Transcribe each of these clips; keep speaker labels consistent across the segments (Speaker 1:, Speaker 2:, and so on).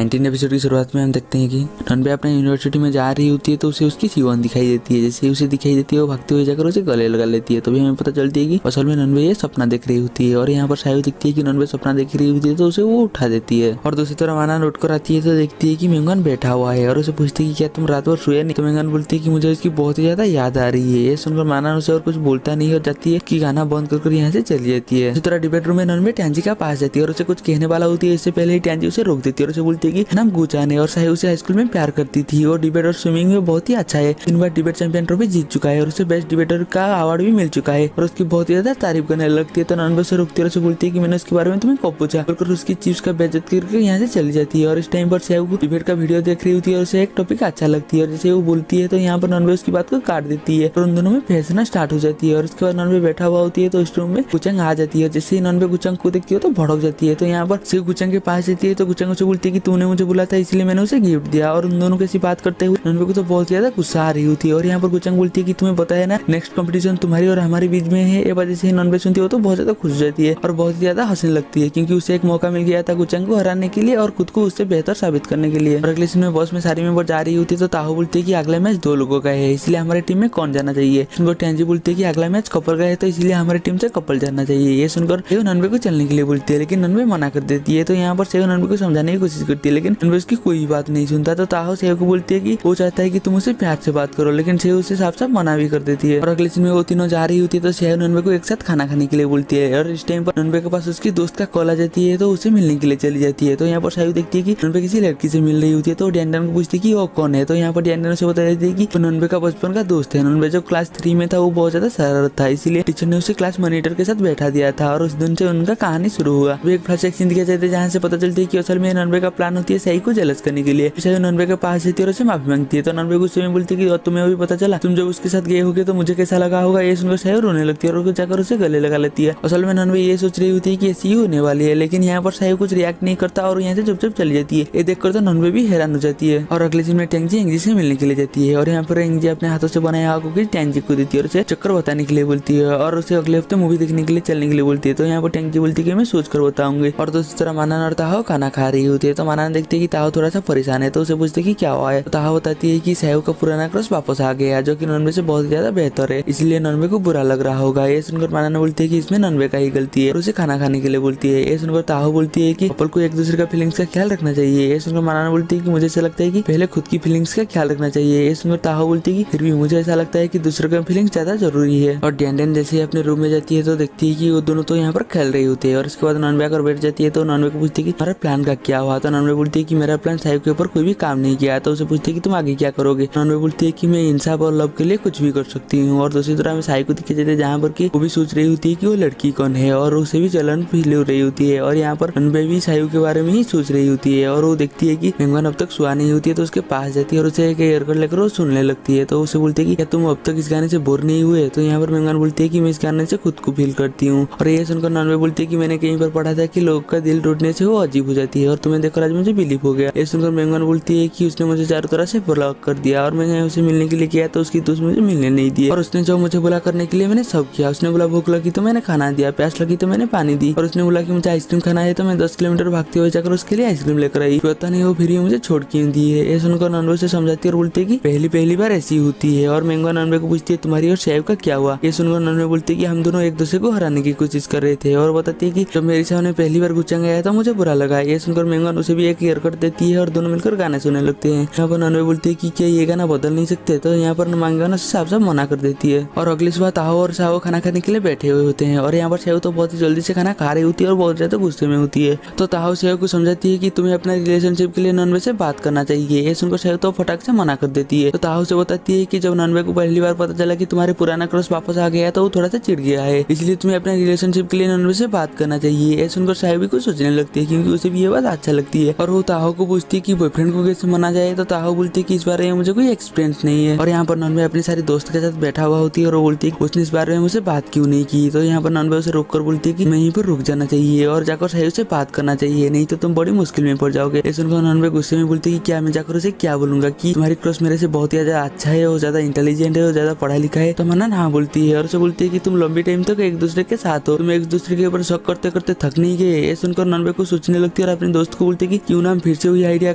Speaker 1: 19 episode की शुरुआत में हम देखते हैं कि ननबे अपने यूनिवर्सिटी में जा रही होती है तो उसे उसकी सिवान दिखाई देती है। जैसे उसे दिखाई देती है वो भागते हुए जाकर उसे गले लगा लेती है। तभी हमें पता चलती है कि असल में ननबे ये सपना देख रही होती है और यहाँ पर सायु दिखती है कि ननबे सपना देख रही होती है तो उसे वो उठा देती है। और दूसरी तरफ माना लौट कर आती है तो देखती है कि मेंगन बैठा हुआ है और उसे पूछती है कि क्या तुम रात भर सोया नहीं। तो मेंगन बोलती है कि मुझे उसकी बहुत ही ज्यादा याद आ रही है। ये सुनकर माना उसे और कुछ बोलता नहीं और जाती है कि गाना बंद कर यहाँ से चली जाती है। इसी तरह डिबेट रूम में ननबे टैंजी का पास जाती है और उसे कुछ कहने वाला होती है। इससे पहले ही टैंजी उसे रोक देती है और उसे बोलती है कि नाम गुचान है और सायु उसे हाई स्कूल में प्यार करती थी और डिबेट और स्विमिंग में बहुत ही अच्छा है। 3 बार डिबेट चैंपियन ट्रॉफी जीत चुका है और उसे बेस्ट डिबेटर का अवार्ड भी मिल चुका है और उसकी बहुत ही ज्यादा तारीफ करने लगती है। तो ननबे उसे रोकती है और उसे बोलती है कि मैंने उसके बारे में तुम्हें कब पूछा, बोलकर उसकी चीज का बेइज्जत करके यहाँ से चली जाती है। और इस टाइम पर सायु डिबेट का वीडियो देख रही होती है और उसे एक टॉपिक अच्छा लगती है और जैसे वो बोलती है तो यहाँ पर ननबे उसकी बात को काट देती है और उन दोनों में फैसना स्टार्ट हो जाती है। और उसके बाद ननबे बैठा हुआ होती है तो इस रूम में गुचंग आ जाती है। जैसे ही ननबे गुचंग को देखती है तो भड़क जाती है। तो यहाँ पर सिर्फ गुचंग के पास जाती है तो गुचंग उसे बोलती है कि तूने मुझे बुला था इसलिए मैंने उसे गिफ्ट दिया। और उन दोनों की बात करते हुए ननबे को तो बहुत ज्यादा गुस्सा आ रही होती है। और यहाँ पर गुचंग बोलती है कि तुम्हें पता है ना नेक्स्ट कंपटीशन तुम्हारी और हमारे बीच में है। ये वजह से ननबे सुनती है तो बहुत ज्यादा खुश हो जाती है और बहुत ज्यादा हंसने लगती है क्योंकि उसे एक मौका मिल गया था गुचंग को हराने के लिए और खुद को उससे बेहतर साबित करने के लिए। और अगले सीन में बॉस में सारी मेंबर जा रही होती है तो ताहो बोलती है कि अगला मैच 2 लोगों का है इसलिए हमारी टीम में कौन जाना चाहिए। सुनकर टैंजी बोलती है कि अगला मैच कपल का है तो इसलिए हमारी टीम से कपल जाना चाहिए। ये सुनकर सेव ननबे को चलने के लिए बोलती है लेकिन ननबे मना कर देती है। तो यहाँ पर सेव ननबे को समझाने की कोशिश करती है लेकिन ननबे उसकी कोई बात नहीं सुनता। तो ताहो सेव को बोलती है कि वो चाहता है कि तुम उसे प्यार से बात करो लेकिन सेव उसे साफ साफ मना भी कर देती है। और अगले सीन में वो तीनों जा रही होती है तो सेव ननबे को एक साथ खाना खाने के लिए बोलती है और इस टाइम पर ननबे के पास उसकी दोस्त का कॉल आ जाती है तो उसे मिलने के लिए चली जाती है। तो यहाँ पर सायु देखती है कि ननबे किसी लड़की से मिल रही होती है तो डैंडन को पूछती है कि वो कौन है। तो यहाँ पर डैंडन उसे बता देती है कि ननबे का बचपन का दोस्त है। ननबे जो क्लास 3 में था वो बहुत ज्यादा शरारत था इसीलिए टीचर ने उसे क्लास मॉनिटर के साथ बैठा दिया था और उस दिन से उनका कहानी शुरू हुआ। एक फ्लैश सीन दिखाया जाता है जहाँ से पता चलती है कि असल में ननबे का प्लान होती है सायु को जेलस करने के लिए। सायु ननबे के पास जाती है और उसे माफी मांगती है तो ननबे गुस्से में बोलती है कि तुम्हें भी पता चला, तुम जब उसके साथ गए होगे तो मुझे कैसा लगा होगा। ये सुनकर सायु रोने लगती है और जाकर उसे गले लगा लेती है। असल में ननबे ये सोच रही होती है कि ऐसी ही होने वाली है लेकिन यहाँ पर सायु कुछ रिएक्ट नहीं करता और यहाँ से चुपचाप चली जाती है। ये देखकर तो ननबे भी हैरान हो जाती है। और अगले दिन में टैंजी एंजी से मिलने के लिए जाती है और यहाँ पर एंजी अपने हाथों से बनाया आग को टैंजी को देती है और उसे चक्कर बताने के लिए बोलती है और उसे अगले हफ्ते मूवी देखने के लिए चलने के लिए बोलती है। तो यहाँ पर टैंजी बोलती है कि मैं सोच कर बताऊंगी। और दूसरी तरह माना और ताहो खाना खा रही होती है तो माना देखती है कि ताहो थोड़ा सा परेशान है तो उसे पूछती है कि क्या हुआ है। तो ताहो बताती है कि सायु का पुराना क्रश वापस आ गया जो कि ननबे से बहुत ज्यादा बेहतर है इसलिए ननबे को बुरा लग रहा होगा। ये सुनकर माना बोलती है कि इसमें ननबे का ही गलती है और उसे खाना खाने के लिए बोलती है। ये सुनकर ताहो बोलती है कि कपल को एक दूसरे का फीलिंग्स का ख्याल रखना चाहिए। ये सुनकर माना बोलती है कि मुझे ऐसा लगता है कि पहले खुद की फीलिंग्स का ख्याल रखना चाहिए। ये सुनकर ताहो बोलती है कि फिर भी मुझे ऐसा लगता है कि दूसरे का फीलिंग्स ज्यादा जरूरी है। और डैंडन जैसे ही अपने रूम में जाती है तो देखती है कि वो दोनों तो यहाँ पर खेल रही होती है और उसके बाद ननबे आकर बैठ जाती है तो ननबे को पूछती है कि तुम्हारा प्लान का क्या हुआ। तो ननबे बोलती है कि मेरा प्लान सायु के ऊपर कोई भी काम नहीं किया। तो उसे पूछती है कि तुम आगे क्या करोगे। ननबे बोलती है कि मैं इंसाफ और लव के लिए कुछ भी कर सकती हूँ। और दूसरी तरह में सायु को दिखे जाते हैं जहाँ पर कि वो भी सोच रही होती है कि वो लड़की कौन है और उसे भी जलन फील हो रही होती है। और यहाँ पर ननबे भी सायु के बारे में ही सोच रही होती है और वो देखती है कि मेंगन अब तक सुहा नहीं होती है तो उसके पास जाती है और उसे एक एयरकट लेकर वो सुनने लगती है। तो उसे बोलती है कि क्या तुम अब तक इस गाने से बोर नहीं हुए। तो यहाँ पर मेंगन बोलती है कि मैं इस गाने से खुद को फील करती हूँ। और ये सुनकर ननबे बोलती है कि मैंने कहीं पर पढ़ा था कि लोग का दिल टूटने से वो अजीब हो जाती है और तुम्हें देखकर आज मुझे बिलीव हो गया। ये सुनकर मेंगन बोलती है कि उसने मुझे चारों तरह से ब्लॉक कर दिया और मैंने उसे मिलने के लिए किया तो उसकी दोस्त मुझे मिलने नहीं दी और उसने जो मुझे बुला करने के लिए मैंने सब किया। उसने बोला भूख लगी तो मैंने खाना दिया, प्यास लगी तो मैंने पानी दी और उसने बोला कि मुझे आइसक्रीम खाना है तो मैं 10 किलोमीटर भागते हुए जाकर उसके लिए आइसक्रीम लेकर आई। पता नहीं वो फिर मुझे छोड़ क्यों दी है। ये सुनकर ननबे से समझाती है और बोलती है कि पहली बार ऐसी होती है। और मेंगन ननबे को पूछती है तुम्हारी और सायु का क्या हुआ। ये सुनकर ननबे बोलती है कि हम दोनों एक दूसरे को हराने की कोशिश कर रहे थे और बताती है कि जब मेरे सामने पहली बार गुचंग आया था मुझे बुरा लगा। ये सुनकर मेंगन उसे भी एक एयरकट देती है और दोनों मिलकर गाने सुनने लगते हैं। यहाँ पर ननबे बोलती है कि क्या ये गाना बदल नहीं सकते। तो यहाँ पर मेंगन साफ साफ मना कर देती है। और अगली सुबह ताहो और सायु खाना खाने के लिए बैठे हुए होते हैं और यहाँ पर सायु तो बहुत ही जल्दी से खाना खा रही होती है और बहुत ज्यादा गुस्से में होती है। तो ताहो सायु को समझाती है कि तुम्हें अपने रिलेशनशिप के लिए ननबे से बात करना चाहिए। ये सुनकर सायु तो फटाक से मना कर देती है। तो ताहो से बताती है कि जब ननबे को पहली बार पता चला कि तुम्हारे पुराना क्रश वापस आ गया तो वो थोड़ा सा चिढ़ गया है इसलिए तुम्हें अपने रिलेशनशिप के लिए ननबे से बात करना चाहिए। ये सुनकर सायु भी कुछ सोचने लगती है क्योंकि उसे भी ये बात अच्छा लगती है। और वो ताहो को पूछती है कि बॉयफ्रेंड को कैसे मना जाए। तो ताहो बोलती है कि इस बारे में मुझे कोई एक्सपीरियंस नहीं है। और यहाँ पर ननबे अपनी सारी दोस्त के साथ बैठा हुआ होती है और वो बोलती है उसने इस बारे में मुझसे बात क्यों नहीं की। तो यहाँ पर ननबे उसे रोक कर बोलती है कि वहीं पर रुक जाना चाहिए और जाकर सायु से बात करना चाहिए नहीं तो तुम बड़ी मुश्किल में पड़ जाओगे। ये सुनकर ननबे गुस्से में बोलती है कि क्या मैं जाकर उसे क्या बोलूंगा कि तुम्हारी क्रश मेरे से बहुत ही ज्यादा अच्छा है और ज्यादा इंटेलिजेंट है और ज्यादा पढ़ा लिखा है। तो मना हाँ बोलती है और उसे बोलती है कि तुम लंबी टाइम तक एक दूसरे के साथ हो, तुम एक दूसरे के ऊपर शक करते करते थक नहीं गए। ये सुनकर ननबे को सोचने लगती है और अपने दोस्त को बोलती है कि क्यों ना हम फिर से वही आइडिया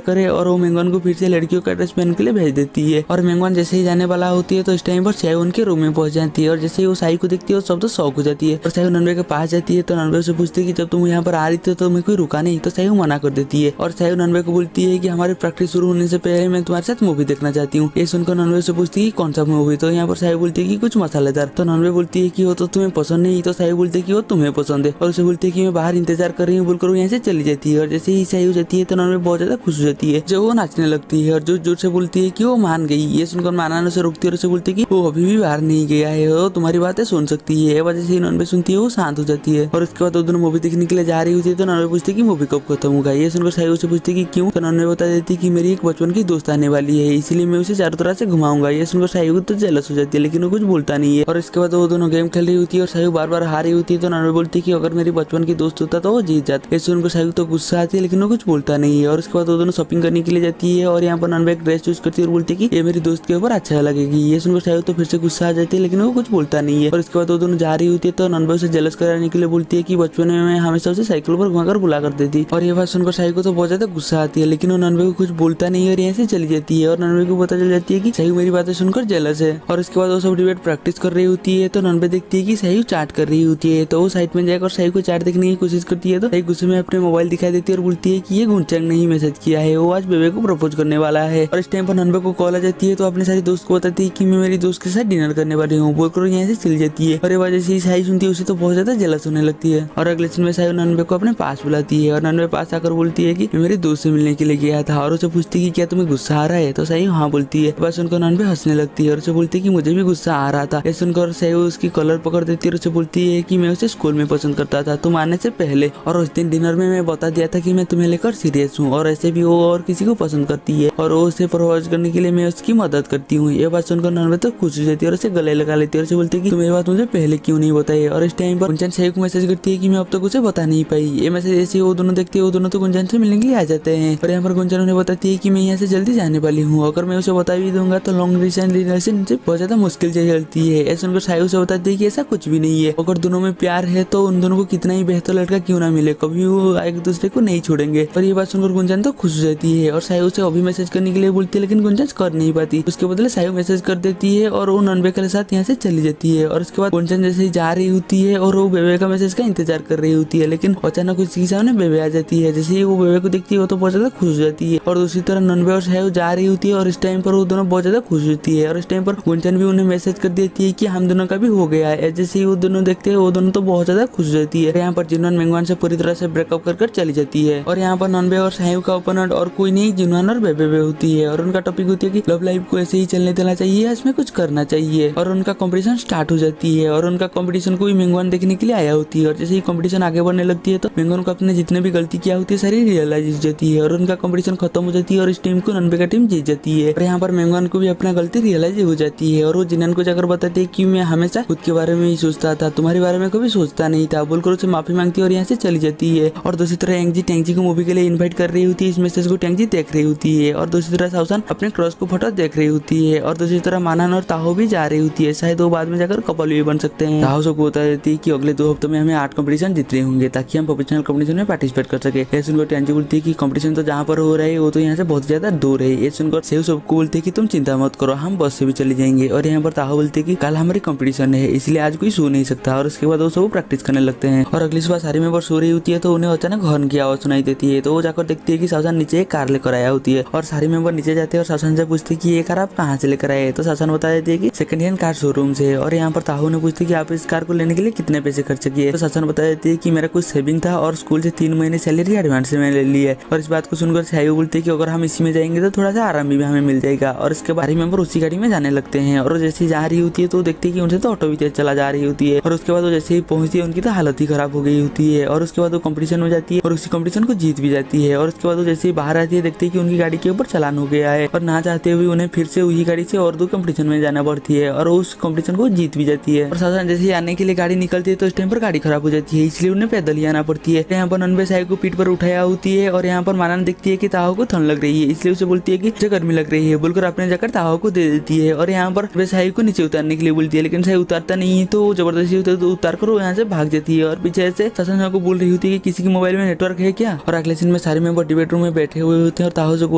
Speaker 1: करे, और वो मेंगवान को फिर से लड़कियों का ड्रेस पहन के लिए भेज देती है। और मेंगवान जैसे ही जाने वाला होती है तो इस टाइम पर सायू उनके रूम में पहुंच जाती है, और जैसे ही वो सायू को देखती है सब तो शौक हो जाती है। और सायू ननवे के पास जाती है तो ननवे से पूछती है कि जब तुम यहाँ पर आ रही थी तो मैं कोई रुका नहीं, तो सायू मना कर देती है। और सायू ननवे को बोलती है कि हमारी प्रैक्टिस शुरू होने से पहले मैं तुम्हारे साथ मूवी देखना चाहती हूँ। ये सुनकर ननवे से पूछती है कौन सा मूवी, तो यहाँ पर सायू बोलती है कि कुछ मसालेदार। तो ननवे बोलती है कि वो तो तुम्हें पसंद नहीं, तो सायू बोलती है कि वो तुम्हें पसंद है, और उसे बोलती है कि मैं बाहर इंतजार कर रही हूँ बोलकर वो यहाँ से चली जाती है। और जैसे ही सायू जाती है तो ननवे बहुत ज्यादा खुश हो जाती है, जो वो नाचने लगती है और जो जोर से बोलती है कि वो मान गई। ये सुनकर माना से रुकती है और उसे बोलती है कि वो अभी भी बाहर नहीं गया है, वो तुम्हारी बातें सुन सकती है। वजह से ननवे सुनती है वो शांत हो जाती है। और उसके बाद वो दोनों मूवी देखने के लिए जा रही होती है तो ननवे पूछती है कि मूवी कब खत्म होगा। ये सुनकर सायू से पूछती है कि क्यों, तो ननवे बता देती है कि मेरी एक बचपन की दोस्त आने वाली है, इसलिए मैं उसे चारों तरह से घुमाऊंगा। ये सुनकर सायू तो जेलस हो जाती है लेकिन वो कुछ बोलता नहीं है। और इसके बाद वो दोनों गेम खेल रही होती है और सायू बार बार हार रही होती है, तो ननवे बोलती है कि अगर मेरी बचपन की दोस्त होता तो वो जीत जाता। ये सुनकर सायू तो गुस्सा आती है लेकिन वो कुछ बोलता नहीं है। और उसके बाद वो दोनों शॉपिंग करने के लिए जाती है, और यहाँ पर ननवे एक ड्रेस चूज करती है और बोलती है कि ये मेरी दोस्त के ऊपर अच्छा लगेगी। ये सुनकर सायू तो फिर से गुस्सा आ जाती है लेकिन वो कुछ बोलता नहीं है। और इसके बाद वो दोनों जा रही होती है तो ननवे उसे जेलस कराने के लिए बोलती है कि बचपन में मैं हमेशा उसे साइकिल पर घुमाकर बुला करती थी। और ये बात सुनकर सायू को तो बहुत ज्यादा गुस्सा आती है लेकिन वो ननवे को कुछ बोलता नहीं है और यहाँ से चली जाती है। और ननवे को पता चल जाती है कि सायू मेरी बातें सुनकर जेलस है। और इसके बाद वो सब डिबेट प्रैक्टिस कर रही होती है तो ननवे देखती है कि सायू चाट कर रही होती है, तो वो साइड में जाकर सायू को चाट देखने की कोशिश करती है। तो सायू गुस्से में अपने मोबाइल दिखाई देती है और बोलती है कि ये गुंचंग नहीं मैसेज किया है, वो आज बेबे को प्रपोज करने वाला है। और इस टाइम पर ननवे को कॉल आ जाती है तो अपने सारे दोस्त को बताती है कि मैं मेरी दोस्त के साथ डिनर करने वाली हूँ बोलकर यहाँ से चली जाती है। और ये वजह से सायू सुनती है उसे तो बहुत ज्यादा जेलस होने लगती है। और अगले दिन में सायू ननवे को अपने पास बुलाती है और ननवे पास आकर बोलती है कि मैं मेरे दोस्त से मिलने के लिए गया था, और उसे पूछती है कि क्या तुम्हें गुस्सा आ रहा है, तो सायू हाँ बोलती है। बस सुनकर ननवे हंसने लगती है और उसे बोलती है कि मुझे भी गुस्सा आ रहा था। ये सुनकर सायू उसकी कॉलर पकड़ देती है और उसे बोलती है कि मैं उसे स्कूल में पसंद करता था तुम आने से पहले, और उस दिन डिनर में मैं बता दिया था कि मैं तुम्हें लेकर सीरियस हूँ, और ऐसे भी वो और किसी को पसंद करती है और वो उसे प्रपोज करने के लिए मैं उसकी मदद करती हूँ। ये बात सुनकर ननवे तो खुश हो जाती है और उसे गले लगा लेती है और उसे बोलती है कि तुम ये बात मुझे पहले क्यों नहीं बताई। और इस टाइम पर गुंजन सायू को मैसेज करती है कि मैं अब तक उसे बता नहीं पाई। ये मैसेज ऐसे वो दोनों देखते हैं, वो दोनों तो गुंजन से मिलने के लिए आ जाते हैं। और यहाँ पर गुंजन उन्हें बताती है कि मैं यहाँ से जल्दी जाने वाली हूँ, अगर मैं उसे बता भी दूंगा तो लॉन्ग डिस्टेंस रिलेशनशिप बहुत ज्यादा मुश्किल से चलती है। ऐसा उनको सायू से बताती है कि ऐसा कुछ भी नहीं है, अगर दोनों में प्यार है तो उन दोनों को कितना ही बेहतर लड़का क्यों ना मिले, कभी वो एक दूसरे को नहीं छोड़ेंगे। और ये बात सुनकर गुंजन तो खुश हो जाती है और सायू से अभी मैसेज करने के लिए बोलती है लेकिन गुंजन कर नहीं पाती। उसके बदले सायू मैसेज कर देती है और वो ननवे के साथ यहाँ से चली जाती है। और उसके बाद गुंजन जैसे ही जा रही होती है और वो बेबे का मैसेज का इंतजार कर रही होती है, लेकिन अचानक उसके सामने बेबे आ जाती है। जैसे ही वो बेबे को देखती है वो तो बहुत ज्यादा खुश हो जाती है। और दूसरी तरह ननवे और सायू जा रही होती है और इस टाइम पर वो दोनों बहुत ज्यादा खुश होती है। और इस टाइम पर गुंजन भी उन्हें मैसेज कर देती है कि हम दोनों का भी हो गया है। जैसे ही वो दोनों देखते हैं वो दोनों तो बहुत ज्यादा खुश हो जाती है। यहाँ पर जिनवान मेंगवान से पूरी तरह से ब्रेकअप कर चली जाती है। और यहाँ पर ननवे और सायू का ओपोनेंट और कोई नहीं जिनवान और बेबे होती है, और उनका टॉपिक होती है कि लव लाइफ को ऐसे ही चलने देना चाहिए, इसमें कुछ करना चाहिए। और उनका कंपटीशन स्टार्ट हो जाती है और उनका कंपटीशन को भी मेंगवान देखने के लिए आया होती है। और जैसे ही कंपटीशन आगे बढ़ने लगती है तो मेंगवान को अपने जितने भी गलती किया होती है सारी रियलाइज हो जाती है और उनका कंपटीशन खत्म हो जाती है और इस टीम को ननवे का टीम जीत जाती है। और यहाँ पर मेंगवान को भी अपना गलती रियलाइज हो जाती है और वो जिनन को जाकर बताती है कि मैं हमेशा खुद के बारे में ही सोचता था, तुम्हारे बारे में कभी सोचता नहीं था बोलकर उसे माफी मांगती है और यहाँ से चली जाती है। और दूसरी तरह एंगजी टैंगजी को मूवी के लिए इन्वाइट कर रही होती है, इस मैसेज को टैंगजी देख रही होती है। और दूसरी तरह साउसान अपने क्रॉस को फोटो देख रही होती है। और दूसरी तरह मानन और ताहो भी जा रही होती है, शायद वो बाद में जाकर कपल भी बन सकते हैं। ताहो सबको बता देती है कि अगले 2 हफ्तों में हमें आर्ट कंपटीशन जीतने होंगे ताकि हम प्रोफेशनल कंपटीशन में पार्टिसिपेट कर सके। ये सुनकर टैंजी बोलती है कि कंपटीशन तो जहाँ पर हो रहा है वो तो यहाँ से बहुत ज्यादा दूर है। ये सुनकर सेव सबको बोलती है कि तुम चिंता मत करो, हम बस से भी चले जाएंगे। और यहाँ पर ताहो बोलती है कि कल हमारी कंपटीशन है इसलिए आज कोई सो नहीं सकता। और उसके बाद वो सब प्रैक्टिस करने लगते हैं। और अगली सुबह सारी मेंबर सो रही होती है तो उन्हें अचानक हॉर्न की आवाज सुनाई देती है, तो वो जाकर देखती है कि साउसान नीचे एक कार लेकर आया होती है। और सारी मेंबर नीचे जाते हैं और साउसान से पूछती है कि ये कार आप कहाँ से लेकर आए, तो साउसान बता देती है कि सेकंड हैंड कार शोरूम से। और यहाँ पर ताहो ने पूछती है कि आप इस कार को लेने के लिए कितने पैसे खर्च किए, तो साउसान बता देती है कि मेरा कुछ सेविंग था और स्कूल से 3 महीने सैलरी एडवांस में ले ली है। और इस बात को सुनकर सायू बोलती है कि अगर हम इसी में जाएंगे तो थोड़ा सा आराम भी हमें मिल जाएगा। और इसके बाद मेंबर उसी गाड़ी में जाने लगते हैं और जैसे जा रही होती है तो देखती है कि उनसे तो ऑटो भी तेज चला जा रही होती है। और उसके बाद वो जैसे ही पहुंचती है उनकी तो हालत ही खराब हो गई होती है। और उसके बाद वो कंपटीशन हो जाती है और उसी कंपटीशन को जीत भी जाती है। और उसके बाद वो जैसे ही बाहर आती है देखती है कि उनकी गाड़ी के ऊपर चालान हो गया है और ना चाहते हुए उन्हें फिर से वही गाड़ी से और 2 कंपटीशन में जाना पड़ती है और उस कंपटीशन को जीत भी जाती है। और साउसान जैसे ही आने के लिए गाड़ी निकलती है तो इस टाइम पर गाड़ी खराब हो जाती है, इसलिए उन्हें पैदल ही आना पड़ती है। यहाँ पर ननवे सायू को पीठ पर उठाया होती है और यहाँ पर मानन देखती है कि ताहो को ठंड लग रही है, इसलिए उसे बोलती है कि मुझे गर्मी लग रही है बोलकर अपने जाकर ताहो को दे देती है। और यहाँ पर सायू को नीचे उतारने के लिए बोलती है, लेकिन सायू उतारता नहीं है तो जबरदस्ती उतार कर वो यहाँ से भाग जाती है। और पीछे से साउसान को बोल रही होती है कि किसी के मोबाइल में नेटवर्क है क्या। और अगले दिन में में सारे मेंबर डिबेट रूम में बैठे हुए होते हैं और ताहो को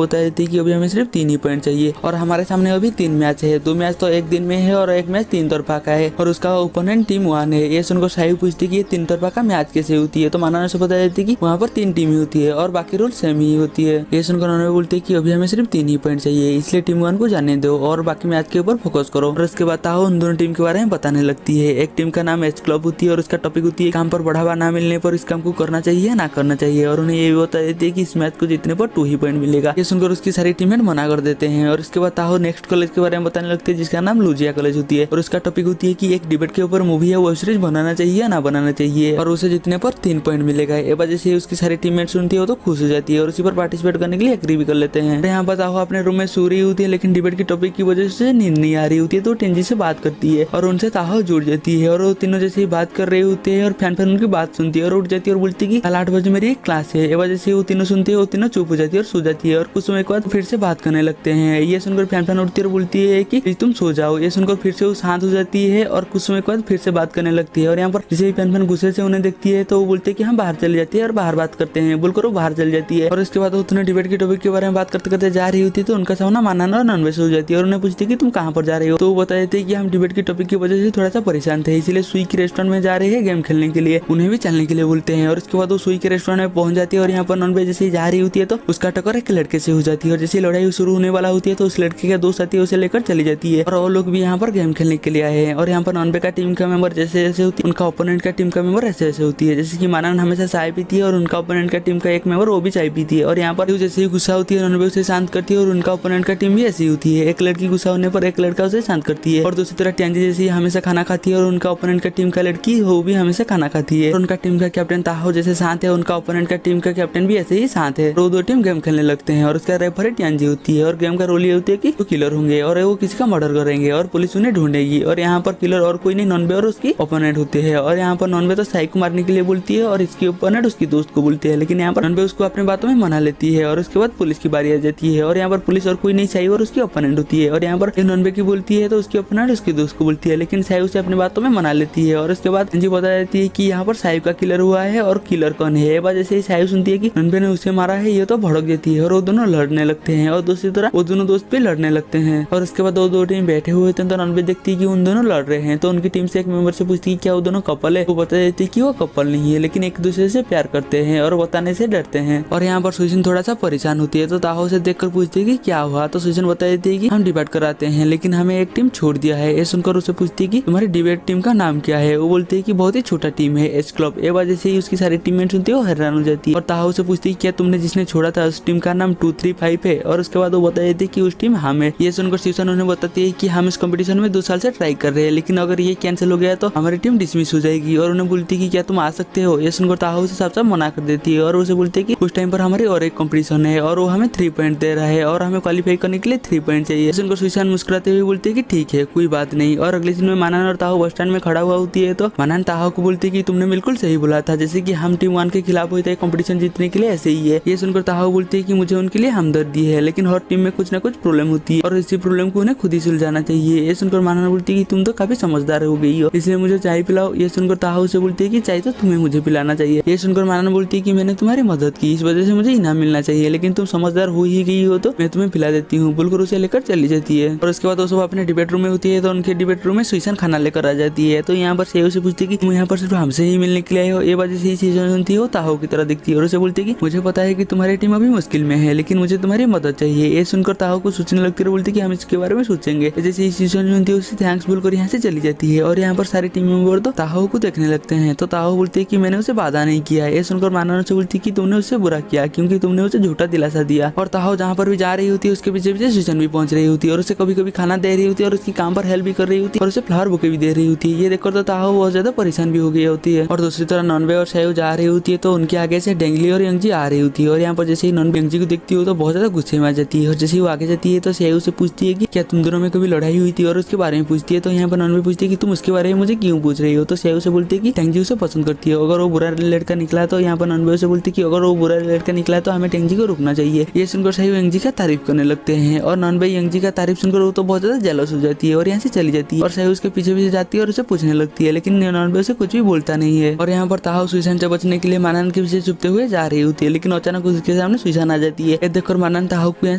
Speaker 1: बता देती है कि अभी हमें सिर्फ 3 ही पॉइंट चाहिए और हमारे सामने अभी 3 मैच है। 2 मैच तो एक दिन में है और एक मैच 3 तरफा का है और उसका ओपोनेंट टीम 1 है। ये सुनकर साहिब पूछती है कि ये 3 तरफा का मैच कैसे होती है, तो माना से बता देती है कि वहाँ पर 3 टीम ही होती है और बाकी रूल सेम ही होती है। ये सुनकर उन्होंने बोलते हैं कि अभी हमें सिर्फ 3 ही पॉइंट चाहिए, इसलिए टीम 1 को जाने दो और बाकी मैच के ऊपर फोकस करो। और उसके बाद ताहो उन दोनों टीम के बारे में बताने लगती है। एक टीम का नाम एच क्लब होती है और उसका टॉपिक होती है काम पर बढ़ावा ना मिलने पर इस काम को करना चाहिए या ना करना चाहिए और उन्हें ये भी बता देती है कि इस मैच को जीतने पर 2 ही पॉइंट मिलेगा। ये सुनकर उसकी सारी टीममेट मना कर देते हैं और इसके बाद ताहो नेक्स्ट कॉलेज के बारे में बताने लगते हैं जिसका नाम लुजिया कॉलेज होती है और उसका टॉपिक होती है कि एक डिबेट के ऊपर मूवी या वेब सीरीज बनाना चाहिए या ना बनाना चाहिए और उसे जीतने पर 3 पॉइंट मिलेगा। ये वजह से उसकी सारी टीममेट सुनती है तो खुश हो जाती है और उसी पर पार्टिसिपेट करने के लिए एग्री भी कर लेते हैं। यहाँ पर ताहो अपने रूम में सो रही होती है लेकिन डिबेट की टॉपिक की वजह से नींद नहीं आ रही होती है तो टेंजी से बात करती है और उनसे ताहो जुड़ जाती है और वो तीनों जैसे ही बात कर रहे होते हैं और फैन उनकी बात सुनती है और उठ जाती है और बोलती है कि कल 8 बजे मेरी एक क्लास है। ये वजह से वो तीनों सुनती है, वो तीनों चुप हो जाती है और सो जाती है और कुछ समय के बाद फिर से बात करने लगते हैं। ये सुनकर फैन उठती है और बोलती है कि तुम सो जाओ। ये सुनकर फिर से वो शांत हो जाती है और कुछ समय के बाद फिर से बात करने लगती है और यहाँ पर जैसे ही फैन गुस्से से उन्हें देखती है तो वो बोलते हैं कि हम बाहर चली जाती है और बाहर बात करते हैं, बोलकर वो बाहर चली जाती है और उसके बाद उन्हें डिबेट के टॉपिक के बारे में बात करते करते जा रही होती है तो उनका सामना मानना और नॉनवेज हो जाती है और उन्हें पूछती है कि तुम कहाँ पर जा रहे हो, तो वो बता देते हैं कि हम डिबेट के टॉपिक की वजह से थोड़ा सा परेशान थे इसलिए सुई के रेस्टोरेंट में जा रहे हैं गेम खेलने के लिए। उन्हें भी चलने के लिए बोलते हैं और उसके बाद वो सुई के रेस्टोरेंट में पहुंच जाती है और यहाँ पर नॉनवेज जैसे जा रही होती है तो उसका टक्कर एक लड़के से हो जाती है और जैसे लड़ाई शुरू होने वाला होती है तो उस लड़के के दोस्त आती है उसे लेकर चली जाती है और वो लोग भी यहाँ पर गेम खेलने के लिए आए हैं। और यहाँ पर नॉनवे का टीम का मेंबर जैसे जैसे होती है उनका ओपोनेंट का टीम का मेंबर ऐसे ऐसे होती है, जैसे कि मानन हमेशा चाय पीती है और उनका ओपोनेंट का टीम का एक मेंबर वो भी चाय पीती है और यहाँ पर जैसे ही गुस्सा होती है नॉनवे उसे शांत करती है और उनका ओपोनेंट का टीम भी ऐसी होती है। एक लड़की गुस्सा होने पर एक लड़का उसे शांत करती है और दूसरी तरफ टेंजी जैसे हमेशा खाना खाती है और उनका ओपोनेंट का टीम का लड़की वो भी हमेशा खाना खाती है और उनका टीम का कैप्टन ताहो जैसे शांत है, उनका ओपोनेंट का टीम का कैप्टन भी ऐसे ही शांत है। वो दो टीम गेम खेलने लगते हैं और उसका रेफरी टेंजी होती है और गेम का रोल ये होती है कि वो किलर होंगे और वो किसी का मर्डर करेंगे और पुलिस उन्हें ढूंढेगी और यहाँ पर किलर और कोई नहीं नॉनवे और उसकी ओपोनेंट होते हैं और यहाँ पर नॉनवे तो साई को मारने के लिए बोलती है और इसकी ओपोनेंट उसकी दोस्त को बोलती है लेकिन यहाँ पर नॉनवे उसको अपनी बातों में मना लेती है और उसके बाद पुलिस की बारी आ जाती है और यहाँ पर पुलिस और कोई नहीं साई और उसकी ओपोनेंट होती है और यहाँ पर नॉनवे की बोलती है तो उसकी ओपोनेंट उसकी दोस्त को बोलती है लेकिन साई उसे अपनी बातों में मना लेती है और उसके बाद जी बता देती है कि यहाँ पर साहिब का किलर हुआ है और किलर कौन है। ये बात जैसे ही साहिब सुनती है कि नॉनवे ने उसे मारा है ये तो भड़क देती है और वो दोनों लड़ने लगते हैं और दूसरी तरह वो दोनों दोस्त भी लड़ने लगते हैं और उसके बाद वो दो टीम बैठे हुए थे तो नॉनवे देखती है कि उन दोनों लड़ रहे हैं तो उनकी टीम से एक मेंबर से पूछती है क्या वो दोनों कपल है, वो बता देती है कि वो कपल नहीं है लेकिन एक दूसरे से प्यार करते हैं और बताने से डरते हैं। और यहाँ पर सुजन थोड़ा सा परेशान होती है तो ताहो से देखकर पूछती है कि क्या हुआ, तो सुजन बता देती है कि हम डिबेट कराते हैं लेकिन हमें एक टीम छोड़ दिया है। ये सुनकर उसे पूछती है कि तुम्हारी डिबेट टीम का नाम क्या है, वो बोलती है कि बहुत ही छोटा टीम है एच क्लब। ये वजह से ही उसकी सारी टीममेट सुनती है वो हैरान हो जाती है और ताहो से पूछती है क्या तुमने जिसने छोड़ा था उस टीम का नाम 235 है और उसके बाद वो बता देती है कि उस टीम हम है। ये सुनकर सुजन उन्हें बताती है कि हम इस कंपटीशन में 2 साल से ट्राई कर रहे हैं लेकिन अगर ये कैंसिल हो गया तो हमारी टीम डिसमिस हो जाएगी और उन्हें बोलती है कि क्या तुम आ सकते हो। ये सुनकर ताहो उसे साफ साफ मना कर देती है और उसे बोलती है कि उस टाइम पर हमारी और एक कंपटीशन है और वो हमें 3 पॉइंट दे रहा है और हमें क्वालिफाई करने के लिए 3 पॉइंट चाहिए। सुनकर सुजन मुस्कुराते हुए बोलती है कि ठीक है कोई बात नहीं। और अगले दिन में मानन और ताहो बस स्टैंड में खड़ा हुआ होती है तो मानन ताहो को बोलती है कि तुमने बिल्कुल सही बोला था, जैसे कि हम टीम 1 के खिलाफ हुए थे कंपटीशन जीतने के लिए ऐसे ही है। ये सुनकर ताहो बोलती है कि मुझे उनके लिए हमदर्दी है लेकिन हर टीम में कुछ ना कुछ प्रॉब्लम होती है और इसी प्रॉब्लम को उन्हें खुद ही सुलझाना चाहिए। ये सुनकर मानन बोलती है कि तुम तो काफी समझदार हो गई हो इसलिए मुझे चाय पिलाओ। ये सुनकर ताहो से बोलती है कि चाय तो तुम्हें मुझे पिलाना चाहिए। ये सुनकर मानन बोलती है कि मैंने तुम्हारी मदद की इस वजह से मुझे इनाम मिलना चाहिए लेकिन तुम समझदार हो ही गई हो तो मैं तुम्हें पिला देती हूँ, बोलकर उसे लेकर चली जाती है। और उसके बाद वो सब अपने डिबेट रूम में होती है तो उनके डिबेट रूम में सुजन खाना लेकर आ जाती है तो यहाँ पर सेव से पूछती है कि तुम यहाँ पर सिर्फ हमसे ही मिलने के लिए आए हो। ये वजह से ही सुजन सुनती है वो ताहो की तरह दिखती है और उसे बोलती है कि मुझे पता है कि तुम्हारी टीम अभी मुश्किल में है लेकिन मुझे तुम्हारी मदद चाहिए। ये सुनकर ताहो को सोचने लगती है, बोलती है कि हम इसके बारे में सोचेंगे। जैसे ही सुजन सुनती है उसे थैंक्स बोलकर यहाँ से चली जाती है और यहाँ पर सारे टीम मेंबर तो ताहो को देखने लगते हैं तो ताहो बोलती है कि मैंने उसे वादा नहीं किया। ये सुनकर मानन से बोलती है कि तुमने उसे बुरा किया क्योंकि तुमने उसे झूठा दिलासा दिया। और ताहो जहाँ पर भी जा रही होती है उसके पीछे पीछे सुजन भी पहुंच रही होती है और उसे कभी कभी खाना दे रही होती है और उसकी काम पर हेल्प भी कर रही होती है और उसे फ्लावर बुके भी दे रही होती है। ये देखकर तो ताहो बहुत ज्यादा परेशान भी हो गई होती है। और दूसरी तरह नॉनवे और सायु जा रही होती है तो उनके आगे से डेंगली और यंगजी आ रही होती है और यहाँ पर जैसे ही नॉन यंगजी को देखती हो तो बहुत ज्यादा गुस्से में आ जाती है और जैसे ही वो आगे जाती है तो सायु से पूछती है कि क्या तुम दोनों में कभी लड़ाई हुई थी और उसके बारे में पूछती है तो यहाँ पर नॉनवे पूछती है कि तुम उसके बारे में मुझे क्यों पूछ रही हो। तो सायु से बोलती है कि टेंजी उसे पसंद करती है, अगर वो बुरा लड़का निकला तो यहाँ पर नॉनवे से बोलती है कि अगर वो बुरा लड़का निकला तो हमें टेंजी को रुकना चाहिए। ये सुनकर सायु यंगजी का तारीफ करने लगते हैं और नॉनवे यंगजी का तारीफ सुनकर वो तो बहुत ज्यादा जेलस हो जाती है और यहाँ से चली जाती है और सायु उसके पीछे पीछे जाती है और उसे पूछने लगती है लेकिन नॉनवे उसे कुछ भी बोलता नहीं है। और यहाँ पर ताहो सुजन से बचने के लिए मानन के पीछे छुपते हुए जा रही होती है, लेकिन अचानक उसके सामने सुइसान आ जाती है। ये देखकर मानन ताहो को यहाँ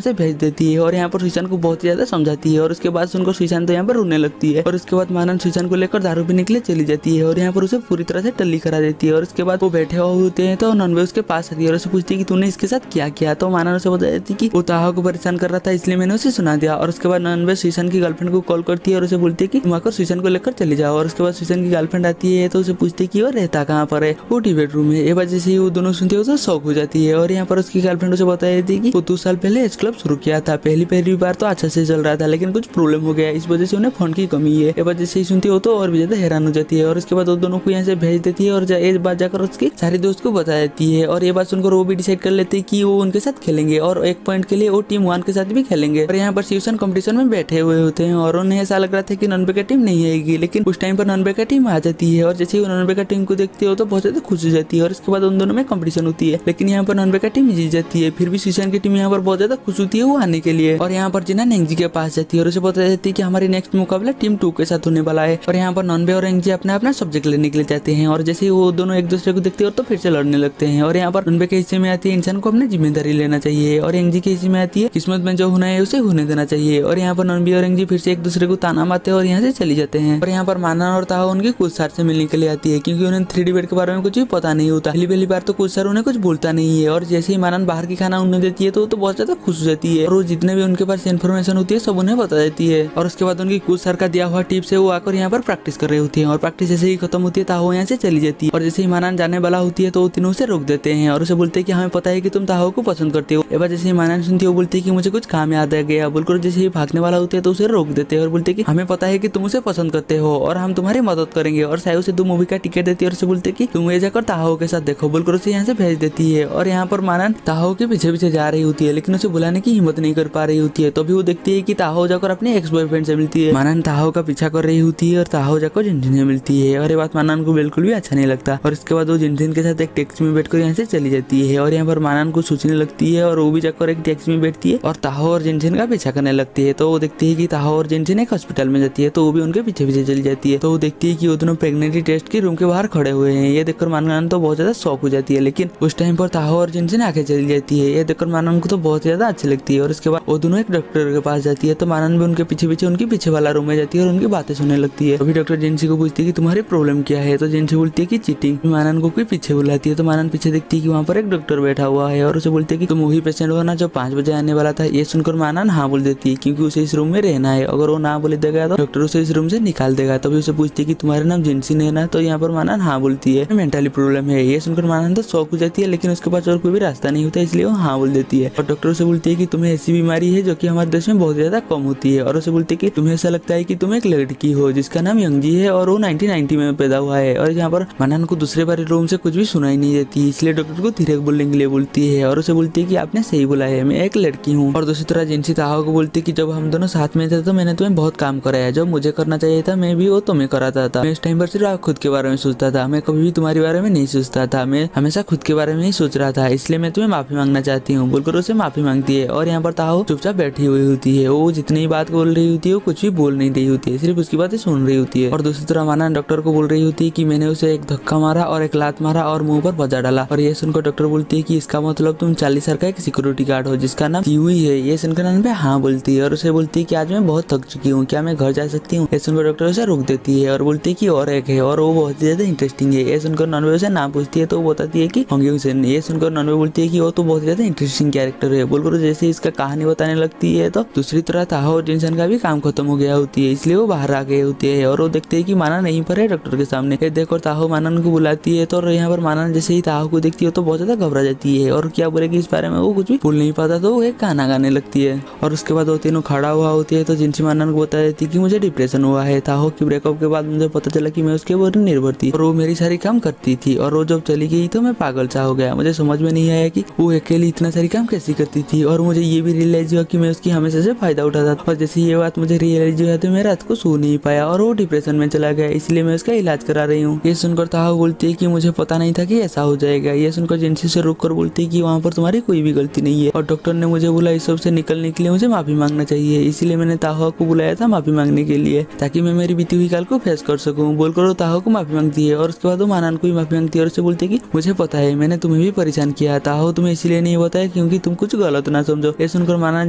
Speaker 1: से भेज देती है और यहाँ पर सुइसान को बहुत ज्यादा समझाती है और उसके बाद सुनकर सुइसान तो यहाँ पर रोने लगती है और उसके बाद मानन सुइसान को लेकर दारू पीने के लिए चली जाती है और यहाँ पर उसे पूरी तरह से टल्ली करा देती है। और उसके बाद वो बैठे हुए होते हैं तो ननवे उसके पास आती है और उसे पूछती है कि तूने इसके साथ क्या किया। तो मानन उसे बता देती है कि वो ताहो को परेशान कर रहा था इसलिए मैंने उसे सुना दिया। और उसके बाद ननवे सुइसान की गर्लफ्रेंड को कॉल करती है और उसे बोलती है कि तुम आकर सुइसान को लेकर चले जाओ। और उसके बाद सुइसान की गर्लफ्रेंड आती है तो उसे पूछती है कि वो रहता कहाँ पर है। वो टी बेडरूम में। ये वजह से वो दोनों सुनते हो तो शौक हो जाती है और यहाँ पर उसकी गर्लफ्रेंड उसे बता देती है कि वो 2 साल पहले एच क्लब शुरू किया था। पहली बार तो अच्छा से चल रहा था लेकिन कुछ प्रॉब्लम हो गया, इस वजह से उन्हें फंड की कमी है। ये वजह से ही सुनती हो तो और भी ज्यादा हैरान हो जाती है। और उसके बाद वो दोनों को यहाँ से भेज देती है और ये बात जाकर उसकी सारी दोस्त को बता देती है। और ये बात सुनकर वो भी डिसाइड कर लेते हैं कि वो उनके साथ खेलेंगे और 1 पॉइंट के लिए वो टीम 1 के साथ भी खेलेंगे। और यहाँ पर शिवसन कंपटीशन में बैठे हुए होते हैं और उन्हें ऐसा लग रहा था कि ननबे का टीम नहीं आएगी, लेकिन उस टाइम पर ननबे का टीम आ जाती है। और जैसे ही ननबे का टीम को देखती हो तो बहुत ज्यादा खुश हो जाती है और इसके बाद उन दोनों में कंपटीशन होती है, लेकिन यहाँ पर ननबे का टीम जीत जाती है। फिर भी शिवसन की टीम यहाँ पर बहुत ज्यादा खुश होती है वो आने के लिए। और यहाँ पर जिना नेंगजी के पास जाती है और उसे बता देती है कि हमारी नेक्स्ट मुकाबला टीम 2 के साथ होने वाला है। और यहाँ पर ननबे और एंगजी अपना अपना सब्जेक्ट लेने के लिए जाते हैं और जैसे ही वो दोनों एक दूसरे को देखते हो तो फिर से लड़ने लगते हैं। और यहाँ पर ननबे के हिस्से में आती है इंसान को अपनी जिम्मेदारी लेना चाहिए और एंगजी के हिस्से में आती है किस्मत में जो होना है उसे होने देना चाहिए। और यहाँ पर ननबे और एंगजी फिर से एक दूसरे को ताना मारते हैं और यहाँ से चली जाते हैं। और यहाँ पर मानन और ताहो उनके कोच सर से मिलने के लिए आती है क्योंकि उन्हें 3D बेड के बारे में कुछ भी पता नहीं होता। पहली बार तो कोच सर उन्हें कुछ बोलता नहीं है और जैसे ही मानन बाहर की खाना उन्हें देती है तो बहुत ज्यादा खुश हो जाती है और वो जितने भी उनके पास इन्फॉर्मेशन होती है सब उन्हें बता देती है। और उसके बाद उनकी कोच सर का दिया हुआ टिप से वो आकर यहाँ पर प्रैक्टिस कर रही होती है और प्रैक्टिस जैसे ही खत्म होती है ताहो यहाँ से चली जाती है। और जैसे ही मानन जाने वाला होती है तो वो तीनों उसे रोक देते हैं और उसे बोलते हैं कि हमें पता है कि तुम ताहो को पसंद करते हो। एक बार जैसे ही मानन सुनती है वो बोलती है कि मुझे कुछ काम याद आ गया। बोलकर जैसे ही भागने वाला होते हैं तो उसे रोक देते हैं और बोलते हैं कि हमें पता है कि तुम उसे पसंद करते हो और हम तुम्हारी मदद करेंगे। और सायो से 2 मूवी का टिकट देती है और उसे बोलते हैं कि तुम ये जाकर ताहो के साथ देखो। बोलकर उसे यहाँ से भेज देती है। और यहाँ पर मानन ताहो के पीछे जा रही होती है लेकिन उसे बुलाने की हिम्मत नहीं कर पा रही होती है। तो भी वो देखती है कि ताहो जाकर अपने एक्स बॉयफ्रेंड से मिलती है। मानन ताहो का पीछा कर रही होती है और ताहो जाकर जिनजिन से मिलती है और ये बात मानन को बिल्कुल भी अच्छा नहीं लगता। और इसके बाद वो जिनजिन के साथ एक टैक्सी में बैठकर यहाँ से चली जाती है और यहाँ पर मानन को सोचने लगती है और वो भी जाकर एक टैक्सी में बैठती है और ताहो और जिनजिन का पीछा करने लगती है। तो वो देखती है कि ताहो और जिनजिन एक हॉस्पिटल में जाती है तो वो भी उनके पीछे चली जाती है। तो वो देखती है कि वो दोनों प्रेगनेंसी टेस्ट के रूम के बाहर खड़े हुए हैं। ये देखकर मानन तो बहुत ज्यादा शॉक हो जाती है, लेकिन उस टाइम पर ताहो और जिनजिन आगे चली जाती है। ये देखकर मानन को तो बहुत ज्यादा अच्छी लगती है। और उसके बाद वो दोनों एक डॉक्टर के पास जाती है तो मानन भी उनके पीछे उनके पीछे वाला रूम में जाती है और उनकी बातें सुनने लगती है। अभी डॉक्टर जिनसी को पूछती है कि तुम्हारी प्रॉब्लम क्या है। तो जिनसी बोलती है कि चीटिंग। मानन को कोई पीछे बुलाती है तो मानन पीछे देखती है कि वहाँ पर एक डॉक्टर बैठा हुआ है और उसे बोलती है कि तुम वही पेशेंट हो ना जो 5 बजे आने वाला था। ये सुनकर मानन हाँ बोल देती है क्योंकि उसे इस रूम में रहना है। अगर वो ना बोले देगा तो डॉक्टर उसे इस रूम से निकाल देगा। तभी उसे पूछती है कि तुम्हारा नाम जिनसी है ना। तो यहाँ पर मानन हाँ बोलती है मेंटली प्रॉब्लम है। ये सुनकर मानन तो शौक हो जाती है, लेकिन उसके पास और कोई भी रास्ता नहीं होता इसलिए वो हाँ बोल देती है। और डॉक्टर उसे बोलती है कि तुम्हें ऐसी बीमारी है जो कि हमारे देश में बहुत ज्यादा कम होती है। और उसे बोलती है कि तुम्हें ऐसा लगता है कि तुम एक लड़की हो जिसका नाम यंगजी है और वो 1990 में पैदा हुआ है। और यहाँ पर मानन को दूसरे बार रूम से कुछ भी सुनाई नहीं देती, इसलिए डॉक्टर को धीरे बोलने के लिए बोलती है और उसे बोलती है कि आपने सही बोला है, मैं एक लड़की हूँ। और दूसरी तरह जिनसी ताहो को बोलती है कि जब हम दोनों साथ में थे तो मैंने तुम्हें बहुत काम कराया, जब मुझे करना चाहिए था मैं भी वो तुम्हें कराता था। मैं इस टाइम पर सिर्फ खुद के बारे में सोचता था, मैं कभी भी तुम्हारे बारे में नहीं सोचता था, मैं हमेशा खुद के बारे में ही सोच रहा था, इसलिए मैं तुम्हें माफी मांगना चाहती हूँ। बोलकर उसे माफी मांगती है। और यहाँ पर ताहो चुपचाप बैठी हुई होती है। वो जितनी बात बोल रही होती है वो कुछ भी बोल नहीं रही होती है, सिर्फ उसकी बातें सुन रही होती है। और दूसरी तरह मानन डॉक्टर को बोल रही होती है कि मैंने उसे एक धक्का मारा और एक लात मारा और मुंह पर बजा डाला। और ये सुनकर डॉक्टर बोलती है कि इसका मतलब तुम 40 साल का एक सिक्योरिटी गार्ड हो जिसका नाम किवी है। ये सुनकर ननबे हाँ बोलती है और उसे बोलती है कि आज मैं बहुत थक चुकी हूँ, क्या मैं घर जा सकती हूँ। ये सुनकर डॉक्टर उसे रोक देती है और बोलती है कि और एक है और वो बहुत ज्यादा इंटरेस्टिंग है। ये सुनकर ननबे उसे नाम पूछती है तो वो बताती है कि होंगे हुसैन। ये सुनकर ननबे बोलती है कि वो तो बहुत ज्यादा इंटरेस्टिंग कैरेक्टर है। बोलकर जैसे इसका कहानी बताने लगती है तो दूसरी तरह ताहो और जिनसन का भी काम खत्म हो गया होती है, इसलिए वो बाहर आ गए होती है। और वो देखते है कि मानन नहीं पर है डॉक्टर के सामने। ये देखकर ताहो मानन को बुलाती है तो यहाँ पर मानन जैसे ही ताहो को देखती है तो बहुत ज्यादा घबरा जाती है और क्या बोलेगी इस बारे में वो कुछ भी बोल नहीं पाता, तो वो एक गाना गाने लगती है। और उसके बाद वो तीनों खड़ा हुआ होती है तो जिनसी मानन को बता देती है कि मुझे डिप्रेशन हुआ है। ताहो की ब्रेकअप के बाद मुझे पता चला कि मैं उसके ऊपर निर्भर थी और वो मेरी सारी काम करती थी और वो जब चली गई तो मैं पागल सा हो गया। मुझे समझ में नहीं आया कि वो अकेली इतना सारी काम कैसे करती थी और मुझे ये भी रियलाइज हुआ कि मैं उसकी हमेशा से फायदा उठाता था। और जैसे ये बात मुझे रियलाइज हुआ तो मैं रात को सो नहीं पाया और वो डिप्रेशन में चला गया, इसलिए मैं उसका इलाज करा रही हूँ। ये सुनकर ताहो बोलती है कि मुझे पता नहीं था कि ऐसा हो जाएगा। ये सुनकर जिनसी से रुक कर बोलती है कि वहाँ पर तुम्हारी कोई भी गलती नहीं है और डॉक्टर ने मुझे बोला इस सब से निकलने के लिए मुझे माफी मांगना चाहिए, इसीलिए मैंने ताहो को बुलाया था माफी मांगने के लिए ताकि मैं मेरी बीती हुई काल को फेस कर सकूं। बोलकर वो ताहो को माफी मांगती है और उसके बाद वो मानन को भी माफी मांगती है और उससे बोलती है कि मुझे पता है मैंने तुम्हें भी परेशान किया। ताहो तुम्हें इसलिए नहीं बताया क्योंकि तुम कुछ गलत ना समझो। ये सुनकर मानन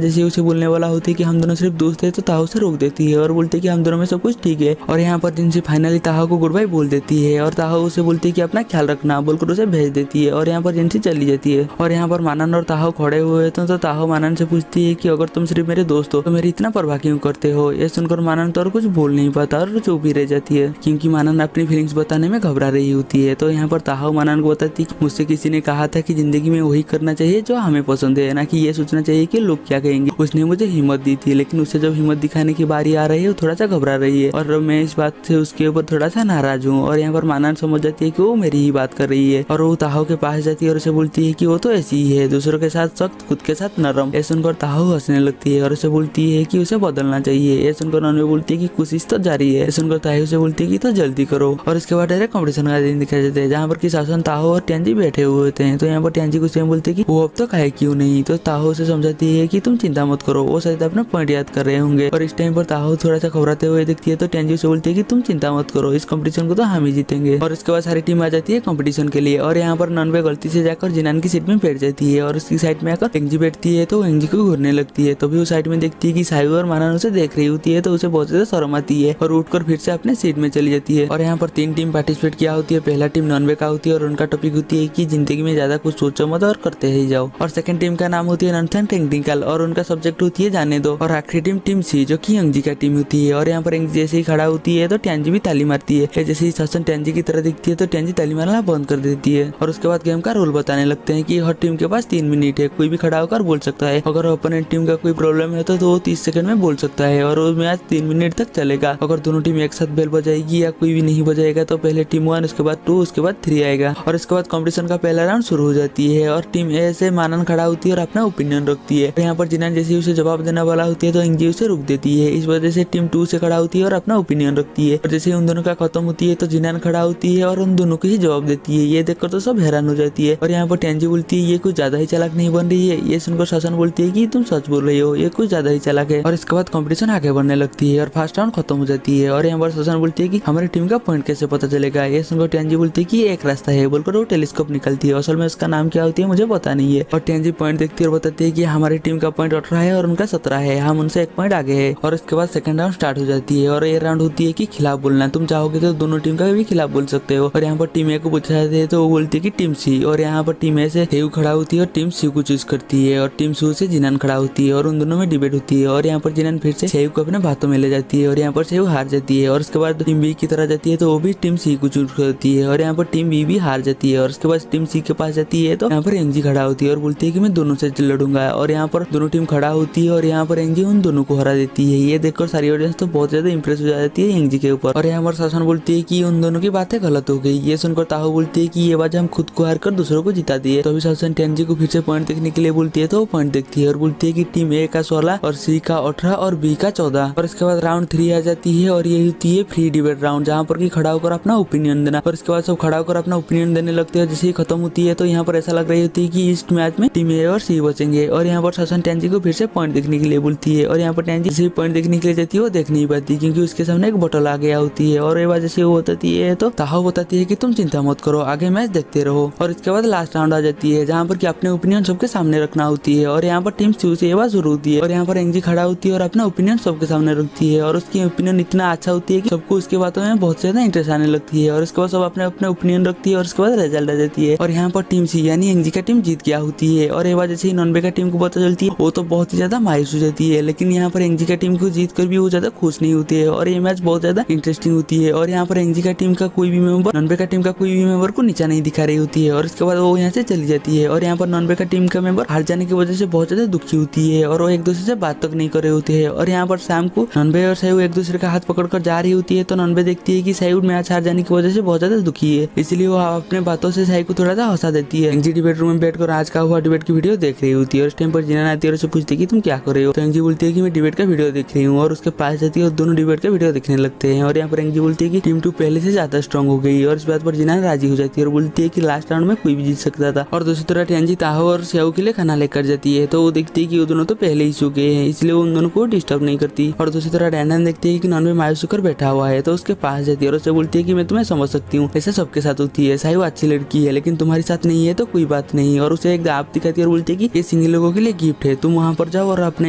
Speaker 1: जैसे उसे बोलने वाला होती है कि हम दोनों सिर्फ दोस्त है तो ताहो से रोक देती है और बोलती है कि हम दोनों में सब कुछ ठीक है। और यहाँ पर जिनसे फाइनली ताहो को गुड बाय बोल देती है और ताहो उसे बोलती है कि अपना ख्याल रखना बोलकर उसे भेज देती है और यहाँ पर जिनसी चली जाती है। और यहाँ पर मानन और ताहो खड़े हुए तो ताहो मानन से पूछती है कि अगर तुम सिर्फ मेरे दोस्त हो तो मेरी इतना परवाह क्यों करते हो। ये सुनकर मानन तो और कुछ बोल नहीं पाता और चुप ही रह जाती है क्योंकि मानन अपनी फीलिंग्स बताने में घबरा रही होती है। तो यहाँ पर ताहो मानन को बताती है कि मुझसे किसी ने कहा था कि जिंदगी में वही करना चाहिए जो हमें पसंद है, ना कि ये सोचना चाहिए कि लोग क्या कहेंगे। उसने मुझे हिम्मत दी थी लेकिन उसे जब हिम्मत दिखाने की बारी आ रही है वो थोड़ा सा घबरा रही है और मैं इस बात से उसके ऊपर थोड़ा सा नाराज हूँ। और यहाँ पर मानन समझ जाती है कि वो मेरी ही बात कर रही है और वो ताहो के पास जाती है और उसे बोलती है कि वो तो ऐसी ही है, दूसरों के साथ सख्त खुद के साथ नरम। ये सुनकर ताहो हंसने लगती है और उसे बोलती है कि उसे बदलना चाहिए। ये सुनकर नन्वे बोलती है कि कोशिश तो जारी है। सुनकर ताहो से बोलती है कि तो जल्दी करो। और इसके बाद डायरेक्ट कॉम्पिटिशन का दिन दिखाई देते हैं जहाँ पर कि शासन ताहो और ट्यांजी बैठे हुए होते हैं। तो यहाँ पर ट्यांजी को सेम बोलते हैं कि वो अब तो खाए क्यों नहीं। तो ताहो से समझाती है कि तुम चिंता मत करो, वो शायद अपना पॉइंट याद कर रहे होंगे। और इस टाइम पर ताहो थोड़ा सा घबराते हुए दिखती है तो ट्यांजी से बोलती है कि तुम चिंता मत करो, इस कंपटीशन को तो हम ही जीतेंगे। और इसके बाद सारी टीम आ जाती है कंपटीशन के लिए। और यहाँ पर नन्वे गलती से जाकर जिनान की सीट में बैठ जाती है और उसकी साइड में आकर एंजी बैठती है तो एंजी को घूरने लगती है। तभी वो साइड में देखती है कि सायू और मानन उसे देख रही होती है तो उसे बहुत ज्यादा शर्म आती है और उठकर फिर से अपने सीट में चली जाती है। और यहाँ पर 3 टीम पार्टिसिपेट किया होती है। पहला टीम नॉनवे का होती है और उनका टॉपिक होती है कि जिंदगी में ज्यादा कुछ सोचो मत और करते ही जाओ। और सेकंड टीम का नाम होती है नॉनसेंस टेक्निकल और उनका सब्जेक्ट होती है जाने दो। और आखिरी टीम टीम सी जो कि एंजी का टीम होती है। और यहाँ पर एंजी जैसे ही खड़ा होती है तो ट्यांजी भी ताली मारती है। जैसे ही शासन ट्यांजी की तरह दिखती है तो ट्यांजी ताली मारना बंद कर देती है। और उसके बाद गेम का रूल बताने लगते हैं कि हर टीम के पास 3 मिनट है, कोई भी खड़ा होकर बोल सकता है। अगर ओपोनेंट टीम का कोई प्रॉब्लम है तो वो 30 सेकंड में बोल सकता है और वो मैच 3 मिनट तक चलेगा। अगर दोनों टीम एक साथ बेल बजाएगी या कोई भी नहीं बजाएगा तो पहले टीम 1, उसके बाद 2, उसके बाद 3 आएगा। और इसके बाद कंपटीशन का पहला राउंड शुरू हो जाती है और टीम ए से मानन खड़ा होती है और अपना ओपिनियन रखती है। यहाँ पर जिनान जैसे उसे जवाब देने वाला होती है तो एंजी उसे रुक देती है। इस वजह से टीम 2 से खड़ा होती है और अपना ओपिनियन रखती है। और जैसे उन दोनों का खत्म होती है तो जिनान खड़ा होती है और उन दोनों को ही जवाब देती है। ये देखकर तो सब हैरान हो जाती है। और यहाँ पर ट्यांजी बोलती है ये कुछ ज्यादा ही चालाक नहीं बन रही है। ये सुनकर शासन बोलती है कि तुम सच बोल रही हो, ये कुछ ज्यादा ही चालाक है। और इसके बाद कंपटीशन आगे बढ़ने लगती है और फर्स्ट राउंड खत्म हो जाती है। और यहाँ पर शासन बोलती है कि हमारी टीम का पॉइंट कैसे पता चलेगा। ये सुनकर ट्यांजी बोलती है कि एक रास्ता है बोलकर वो टेलीस्कोप निकलती है। असल में उसका नाम क्या होती है मुझे पता नहीं है। और ट्यांजी पॉइंट देखती है और बताती है कि हमारी टीम का पॉइंट 18 है और उनका 17 है, हम उनसे 1 पॉइंट आगे है। और इसके बाद सेकंड राउंड स्टार्ट हो जाती है और ये राउंड होती है कि खिलाफ बोलना। तुम चाहोगे तो दोनों टीम का भी खिलाफ बोल सकते हो। और यहाँ पर टीम ए को पूछा जाता है तो वो बोलती है कि टीम सी। और यहाँ पर टीम ए से हेयू खड़ा होती है और टीम सी को चूज करती है। और टीम सी से जिनान खड़ा होती है और उन दोनों में डिबेट होती है। और यहाँ पर जिनान फिर से सेयू को अपने बातों में ले जाती है और यहाँ पर सेयू हार जाती है। और उसके बाद टीम बी की तरह जाती है तो वो भी टीम सी को चूज करती है। और यहाँ पर टीम बी भी हार जाती है। और उसके बाद टीम सी के पास जाती है तो यहाँ पर एंजी खड़ा होती है और बोलती है कि मैं दोनों से लड़ूंगा। और यहाँ पर दोनों टीम खड़ा होती है और यहाँ पर एंजी उन दोनों को हरा देती है। ये देखकर सारी ऑडियंस तो बहुत ज्यादा इंप्रेस हो जाती है एंजी के ऊपर। और यहाँ पर शासन बोलती है कि उन दोनों की बातें गलत हो गई। ये सुनकर ताहो बोलती है कि ये बात हम खुद को हार कर दूसरों को जिता दिए। तो अभी शासन ट्यांजी को फिर से पॉइंट देखने के लिए बोलती है तो वो पॉइंट देखती है और बोलती है कि टीम ए का 16 और सी का 18 और बी का 14। और इसके बाद राउंड 3 आ जाती है और ये होती है फ्री डिबेट राउंड जहाँ पर कि खड़ा होकर अपना ओपिनियन देना। और इसके बाद सब खड़ा होकर अपना ओपिनियन देने लगते हैं। जैसे ही खत्म होती है तो यहाँ पर ऐसा लग रही होती है कि इस मैच में टीम ए और सी बचेंगे। और यहाँ पर शासन ट्यांजी को फिर से पॉइंट देखने के लिए बोलती है। और यहाँ पर ट्यांजी जैसे पॉइंट देखने के लिए जाती है वो देख नहीं पाती क्योंकि उसके सामने एक बोतल आ गया होती है। और ये बात जैसे वो बताती है तो ताहो बताती है कि तुम चिंता मत करो, आगे मैच देखते रहो। और इसके बाद लास्ट राउंड आ जाती है जहाँ पर कि अपने ओपिनियन सबके सामने रखना होती है। और यहाँ पर टीम सी से ये बात शुरू होती है और यहाँ पर एंजी खड़ा होती है और अपना ओपिनियन सबके सामने रखती है। और उसकी ओपिनियन इतना अच्छा होती है कि सबको उसके बातों में बहुत ज्यादा इंटरेस्ट आने लगती है। और उसके बाद सब अपने अपने ओपिनियन रखती है और उसके बाद रिजल्ट आ जाती है। और यहाँ पर टीम सी यानी एंजी का टीम जीत गया होती है। और ये बात जैसे ही नॉनवे का टीम को पता चलती है वो तो बहुत ही ज्यादा मायूस हो जाती है। लेकिन यहाँ पर एंजी का टीम को जीत कर भी वो ज्यादा खुश नहीं होती है। और ये मैच बहुत ज्यादा इंटरेस्टिंग होती है। और यहाँ पर एंजी का टीम का कोई भी मेंबर नॉनवे का टीम का कोई भी मेंबर को नीचा नहीं दिखा रही होती है। और इसके बाद वो यहाँ से चली जाती है। और यहाँ पर नॉनवे का टीम का मेंबर हार जाने की वजह से बहुत ज्यादा दुखी होती है और वो एक दूसरे से बात तक नहीं कर रहे होते हैं। और यहाँ पर शाम को नॉनवे और सायू एक दूसरे का हाथ पकड़कर जा रही होती है तो नॉनवे देखती है कि सायू मैच हार जाने की वजह से बहुत ज्यादा दुखी है, इसलिए वो अपने बातों से सायू को थोड़ा सा हंसा देती है। एंजी डिबेट रूम में बैठकर आज का हुआ डिबेट की वीडियो देख रही होती है। और इस टाइम पर जिनान आती है और उसे पूछती है कि तुम क्या कर रहे हो। तो एंजी बोलती है कि मैं डिबेट का वीडियो देख रही हूँ। और उसके पास जाती है और दोनों डिबेट का वीडियो देखने लगते हैं। और यहाँ पर एंजी बोलती है कि टीम 2 पहले से ज्यादा स्ट्रॉन्ग हो गई। और इस बात पर जिनान राजी हो जाती है और बोलती है कि लास्ट राउंड में कोई भी जीत सकता था। और दूसरी तरफ ट्यांजी ताहो और सायू के लिए खाना लेकर जाती है तो वो देखती है कि वो दोनों तो पहले ही सो गए हैं, इसलिए वो उन दोनों को डिस्टर्ब नहीं करती। और दूसरी तरफ डैंडन देखती है कि नॉनवे मायूस होकर बैठा हुआ है तो उसके पास जाती है और उससे बोलती है कि मैं तुम्हें समझ सकती हूँ, ऐसा सबके साथ होती है। सायू अच्छी लड़की है लेकिन तुम्हारी साथ नहीं है तो कोई बात नहीं, और उसे एक ऐप दिखाती है और बोलती है कि ये सिंगल लोगों के लिए गिफ्ट है, तुम वहाँ पर जाओ और अपना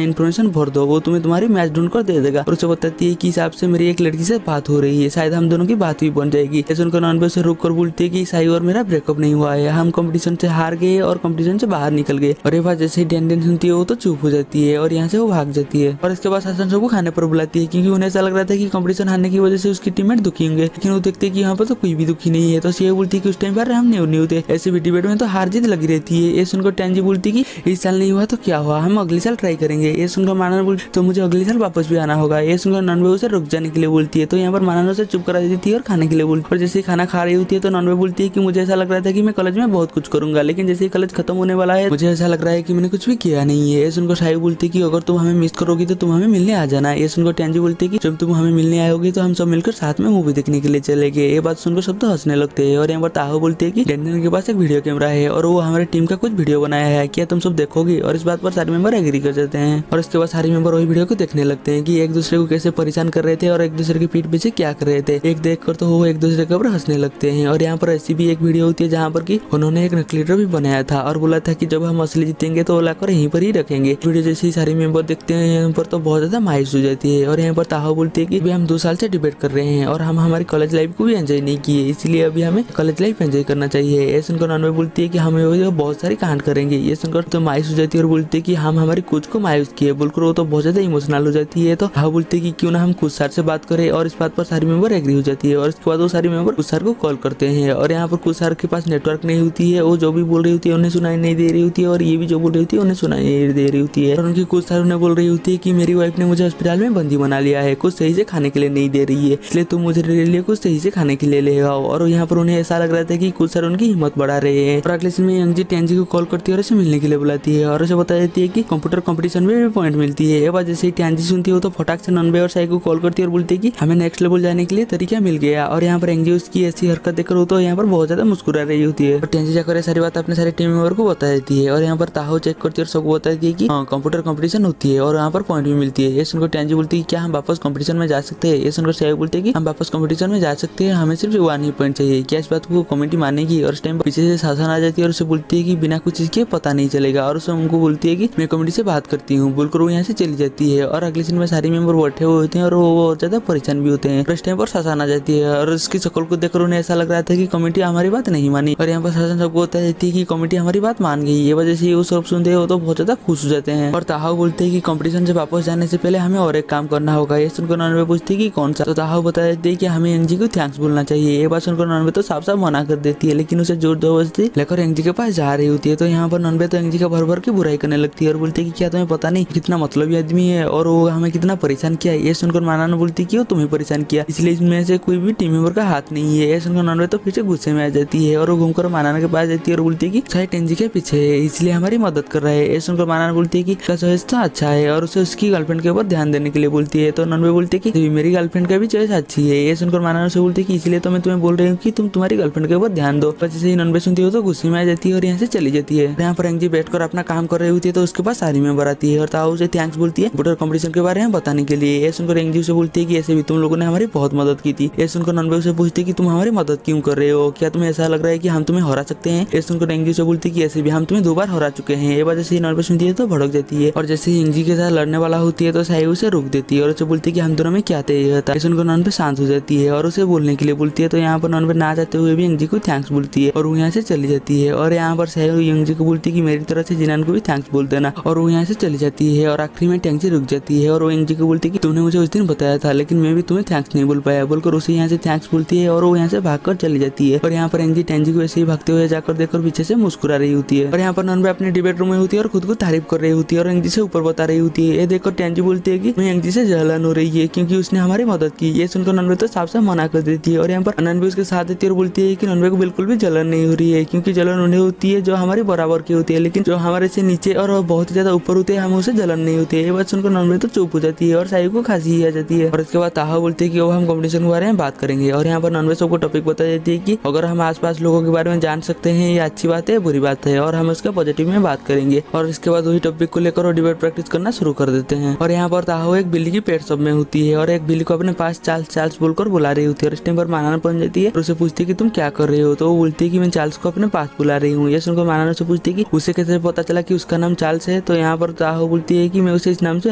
Speaker 1: इन्फॉर्मेशन भर दो, वो तुम्हें तुम्हारी मैच ढूंढ कर दे देगा। और उसे बताती है कि हिसाब से मेरी एक लड़की से बात हो रही है, शायद हम दोनों की बात भी बन जाएगी। ऐसे उनका नॉनवे उसे रोक कर बोलती है कि साई और मेरा ब्रेकअप नहीं हुआ है, हम कंपटीशन से हार गए और कंपटीशन से बाहर निकल गए। और ये बात जैसे ही डैन सुनती है वो तो चुप हो जाती है और यहाँ से वो भाग जाती है। और इसके बाद हासन सबको खाने पर बुलाती है, क्योंकि उन्हें ऐसा लग रहा था कि कंपटीशन हारने की वजह से उसकी टीममेट दुखी होंगे, लेकिन वो देखते हैं कि यहाँ पर तो कोई भी दुखी नहीं है। तो ये बोलती है कि उस टाइम पर हम नहीं होते, ऐसे भी डिबेट में तो हार जीत लगी रहती है। ये सुनकर टैंजी बोलती है कि इस साल नहीं हुआ तो क्या हुआ, हम अगले साल ट्राई करेंगे। ये सुनकर मानव बोलती तो मुझे अगले साल वापस भी आना होगा। ये सुनकर नॉनवे उसे रुक जाने के लिए बोलती है, तो यहाँ पर मानव उसे चुप करा देती है और खाने के लिए बोलती है। और जैसे खाना खा रही होती है तो नॉनवे बोलती है कि मुझे ऐसा लग रहा था कि मैं कॉलेज में बहुत कुछ करूंगा, लेकिन जैसे ही कॉलेज खत्म होने वाला है मुझे ऐसा लग रहा है कि मैंने कुछ भी किया नहीं है। ये सुनकर साई बोलती है कि अगर तुम हमें मिस करोगी तो तुम हमें मिलने आ जाना। ये सुनकर टैंजी बोलती है कि जब तुम हमें मिलने आयोगी तो हम सब मिलकर साथ में मूवी देखने के लिए चलेंगे। ये बात सुनकर सब तो हंसने लगते हैं। और यहाँ पर ताहो बोलती है कि डैनियल के पास एक वीडियो कैमरा है और वो हमारी टीम का कुछ वीडियो बनाया है, क्या तुम सब देखोगे? और इस बात पर सारे मेंबर एग्री कर जाते हैं। और इसके बाद सारे मेंबर वही वीडियो को देखने लगते हैं कि एक दूसरे को कैसे परेशान कर रहे थे और एक दूसरे की पीठ पीछे क्या कर रहे थे। एक देखकर तो वो एक दूसरे के ऊपर हंसने लगते हैं। और यहाँ पर ऐसी भी एक वीडियो होती है जहाँ पर कि उन्होंने एक नकली ड्रॉ भी बनाया था और बोला था कि जब हम असली जीतेंगे तो वो लाकर यहीं पर ही रखेंगे। वीडियो जैसे ही सारे मेंबर देखते हैं यहाँ पर तो बहुत ज्यादा मायूस हो जाती है। और यहाँ पर ताहो बोलती है कि हम 2 साल से डिबेट कर रहे हैं और हम हमारी कॉलेज लाइफ को भी एंजॉय नहीं किए, इसलिए अभी हमें कॉलेज लाइफ एंजॉय करना चाहिए। ये सुनकर नॉनवे बोलती है कि हमें बहुत सारी कांड करेंगे। ये सुनकर तो मायूस हो जाती है और बोलती है कि हम हमारी कोच को मायूस किए, बोलकर वो तो बहुत ज्यादा इमोशनल हो जाती है। तो हाँ बोलती है कि क्यों ना हम कुछ सर से बात करें, और इस बात पर सारी मेंबर एग्री हो जाती है। और इसके बाद वो सारी मेंबर कुछ सर को कॉल करते हैं और यहाँ पर कुछ सर के पास नेटवर्क नहीं होती है, वो जो भी बोल रही होती है उन्हें सुनाई नहीं दे रही होती है और ये भी जो बोल रही होती है उन्हें सुनाई नहीं दे रही होती है। और उनकी कुछ सर उन्हें बोल रही होती है कि मेरी वाइफ ने मुझे अस्पताल में बंदी बना लिया है, कुछ सही से खाने के लिए नहीं दे रही है, इसलिए तुम मुझे लिए कुछ सही से खाने के लिए ले आओ। और यहाँ पर उन्हें ऐसा लग रहा था कि कुछ सर उनकी हिम्मत बढ़ा रहे हैं। और अगले दिन में यंगजी टैंजी को कॉल करती है और उसे मिलने के लिए बुलाती है और उसे बता देती है कि कंप्यूटर कंपटीशन में भी पॉइंट मिलती है। ये बात जैसे ही टैंजी सुनती है तो फटाक से नॉनवे और साई को कॉल करती है और बोलती है कि हमें नेक्स्ट लेवल जाने के लिए तरीका मिल गया। और यहाँ पर एंजी उसकी ऐसी हरकत देखकर वो तो यहाँ पर बहुत ज्यादा मुस्कुरा रही होती है। और टैंजी जाकर सारी बात अपने सारे टीम मेंबर को बता देती है। और यहाँ पर ताहो चेक करती है और सबको बता देती है कि कंप्यूटर कंपटीशन होती है और यहाँ पर पॉइंट भी मिलती है। ये सुनकर टैंजी बोलती है क्या हम वापस कंपटीशन में जा सकते हैं? ये सुनकर साई बोलती है कि हम वापस कंपटीशन में जा सकते हैं, हमें सिर्फ 1 ही पॉइंट चाहिए, क्या इस बात को कमेटी मानेगी? और इस टाइम पीछे से शासन आ जाती है और उसे बोलती है कि बिना कुछ चीज के पता नहीं चलेगा। और उसे उनको बोलती है कि मैं कमेटी से बात करती हूँ, बोलकर वो यहाँ से चली जाती है। और अगले दिन में सारे मेंबर बैठे हुए होते हैं और वो बहुत ज्यादा परेशान भी होते हैं। इस टाइम पर शासन आ जाती है और उसकी शक्ल को देखकर उन्हें ऐसा लग रहा था कि कमेटी हमारी बात नहीं मानी। और यहाँ पर शासन सबको बता देती है कि कमेटी हमारी बात मान गई। ये वजह से वो सब सुनते हैं वो तो बहुत ज्यादा खुश हो जाते हैं। और ताहाव बोलते हैं कि कंपटीशन से वापस जाने से पहले हमें और एक काम करना होगा। ये सुनकर नॉनवे पूछती है कि कौन सा? तो ताहाव बता देती है कि हमें एंजी को थैंक्स बोलना चाहिए। ये बात सुनकर नॉनवे तो साफ साफ मना कर देती है, लेकिन उसे जोर जबरदस्ती लेकर एंजी के पास जा रही होती है। तो यहाँ पर नॉनवे तो एंजी का भर भर के बुराई करने लगती है और बोलती है कि क्या तुम्हें पता नहीं कितना मतलबी आदमी है और वो हमें कितना परेशान किया है? ये सुनकर माना बोलती है कि वो तुम्हें परेशान किया, इसलिए इसमें से कोई भी टीम मेंबर का हाथ नहीं है। ये सुनकर नॉनवे तो फिर से गुस्से में आ जाती है और वो घूमकर माना के पास जाती है और बोलती है कि शायद एंजी के पीछे है, इसलिए हमारी मदद कर रहा है। ये सुनकर माना बोलती है कि उसका चॉइस तो अच्छा है और उसे उसकी गर्लफ्रेंड के ऊपर ध्यान देने के लिए बोलती है। तो नॉनवे बोलती है कि मेरी गर्लफ्रेंड का भी चॉइस अच्छी है। ये सुनकर माना से बोलती है कि इसलिए तो मैं तुम्हें बोल रही हूँ कि तुम तुम्हारी गर्लफ्रेंड के ऊपर ध्यान दो। पर जैसे ही नॉनवे सुनती हो तो गुस्से में आ जाती है और यहाँ से चली जाती है। यहाँ पर एंजी बैठकर अपना काम कर रही होती है तो उसके पास सारी मेंबर आती है और ताऊ उसे थैंक्स बोलती है कंप्यूटर कंपटीशन के बारे में बताने के लिए। ये सुनकर एंजी उसे बोलती है कि ऐसे भी तुम लोगों ने हमारी बहुत मदद की थी। ये सुनकर नॉनवे उसे पूछती है कि तुम हमारी मदद क्यों कर रहे हो, क्या तुम्हें ऐसा लग रहा है कि हम तुम्हें हरा सकते हैं? ये सुनकर एंजी उसे बोलती है कि ऐसे भी हम तुम्हें 2 बार हरा चुके हैं। ये बात जैसे ही नॉनवे सुनती है तो भड़क जाती है और जैसे ही एंजी के साथ लड़ने वाला होती है तो साई उसे रोक देती है और उसे बोलती है कि हम दोनों में क्या तय था। ये सुनकर नॉनवे शांत हो जाती है और उसे बोलने के लिए बोलती है। तो यहाँ पर नॉनवे ना जाते हुए भी एंजी को थैंक्स बोलती है और वो यहाँ से चली जाती है। और यहाँ पर साई एंजी को बोलती है कि मेरी तरफ से जिनान को भी थैंक्स बोल देना, और वो यहाँ से चली जाती है। और आखिरी में टैंक्सी रुक जाती है और वो एंजी को बोलती है कि तुमने मुझे उस दिन बताया था लेकिन मैं भी तुम्हें थैंक्स नहीं बोल पाया, बोलकर उसे यहाँ से थैंक्स बोलती है और वो यहाँ से भागकर चली जाती है। और यहाँ पर एंजी टैंजी को ऐसे ही भागते हुए जाकर देखकर पीछे से मुस्कुरा रही होती है। और यहाँ पर नॉनवे अपने डिबेट रूम में होती है और खुद को तारीफ कर रही होती है और एंजी से ऊपर बता रही होती है। ये देखकर टैंजी बोलती है कि मैं एंजी से जलन हो रही है क्योंकि उसने हमारी मदद की। ये सुनकर नॉनवे तो साफ साफ मना कर देती है। और यहाँ पर अनन भी उसके साथ देती है और बोलती है कि नॉनवे को बिल्कुल भी जलन नहीं हो रही है क्योंकि जलन उन्हें होती है जो हमारे बराबर की होती है, लेकिन जो हमारे से नीचे और बहुत ज्यादा ऊपर होते हैं हमें उसे जलन नहीं होती है। ये बात सुनकर नॉनवे तो चुप हो जाती है और साई को खांसी आ जाती है। और इसके बाद ताहा बोलती है कि वो हम कंपटीशन के बारे में बात करेंगे। और यहाँ पर नॉनवे सबको टॉपिक बता देती है कि अगर हम आसपास लोगों के बारे में जान सकते हैं ये अच्छी बात है बुरी बात है और हम उसका पॉजिटिव में बात करेंगे। और इसके बाद वही टॉपिक को लेकर वो डिबेट प्रैक्टिस करना शुरू कर देते हैं। और यहाँ पर ताहा एक बिल्ली की पेट शॉप में होती है और एक बिल्ली को अपने पास चार्ल्स बोलकर बुला रही होती है। और इस टाइम पर माना बन जाती है और उसे पूछती है कि तुम क्या कर रहे हो? तो वो बोलती है कि मैं चार्ल्स को अपने पास बुला रही हूँ। ये सुनकर मानन उससे पूछती है कि उसे कैसे पता चला कि उसका नाम चार्ल्स है। तो यहाँ पर ताहो बोलती है कि मैं उसे इस नाम से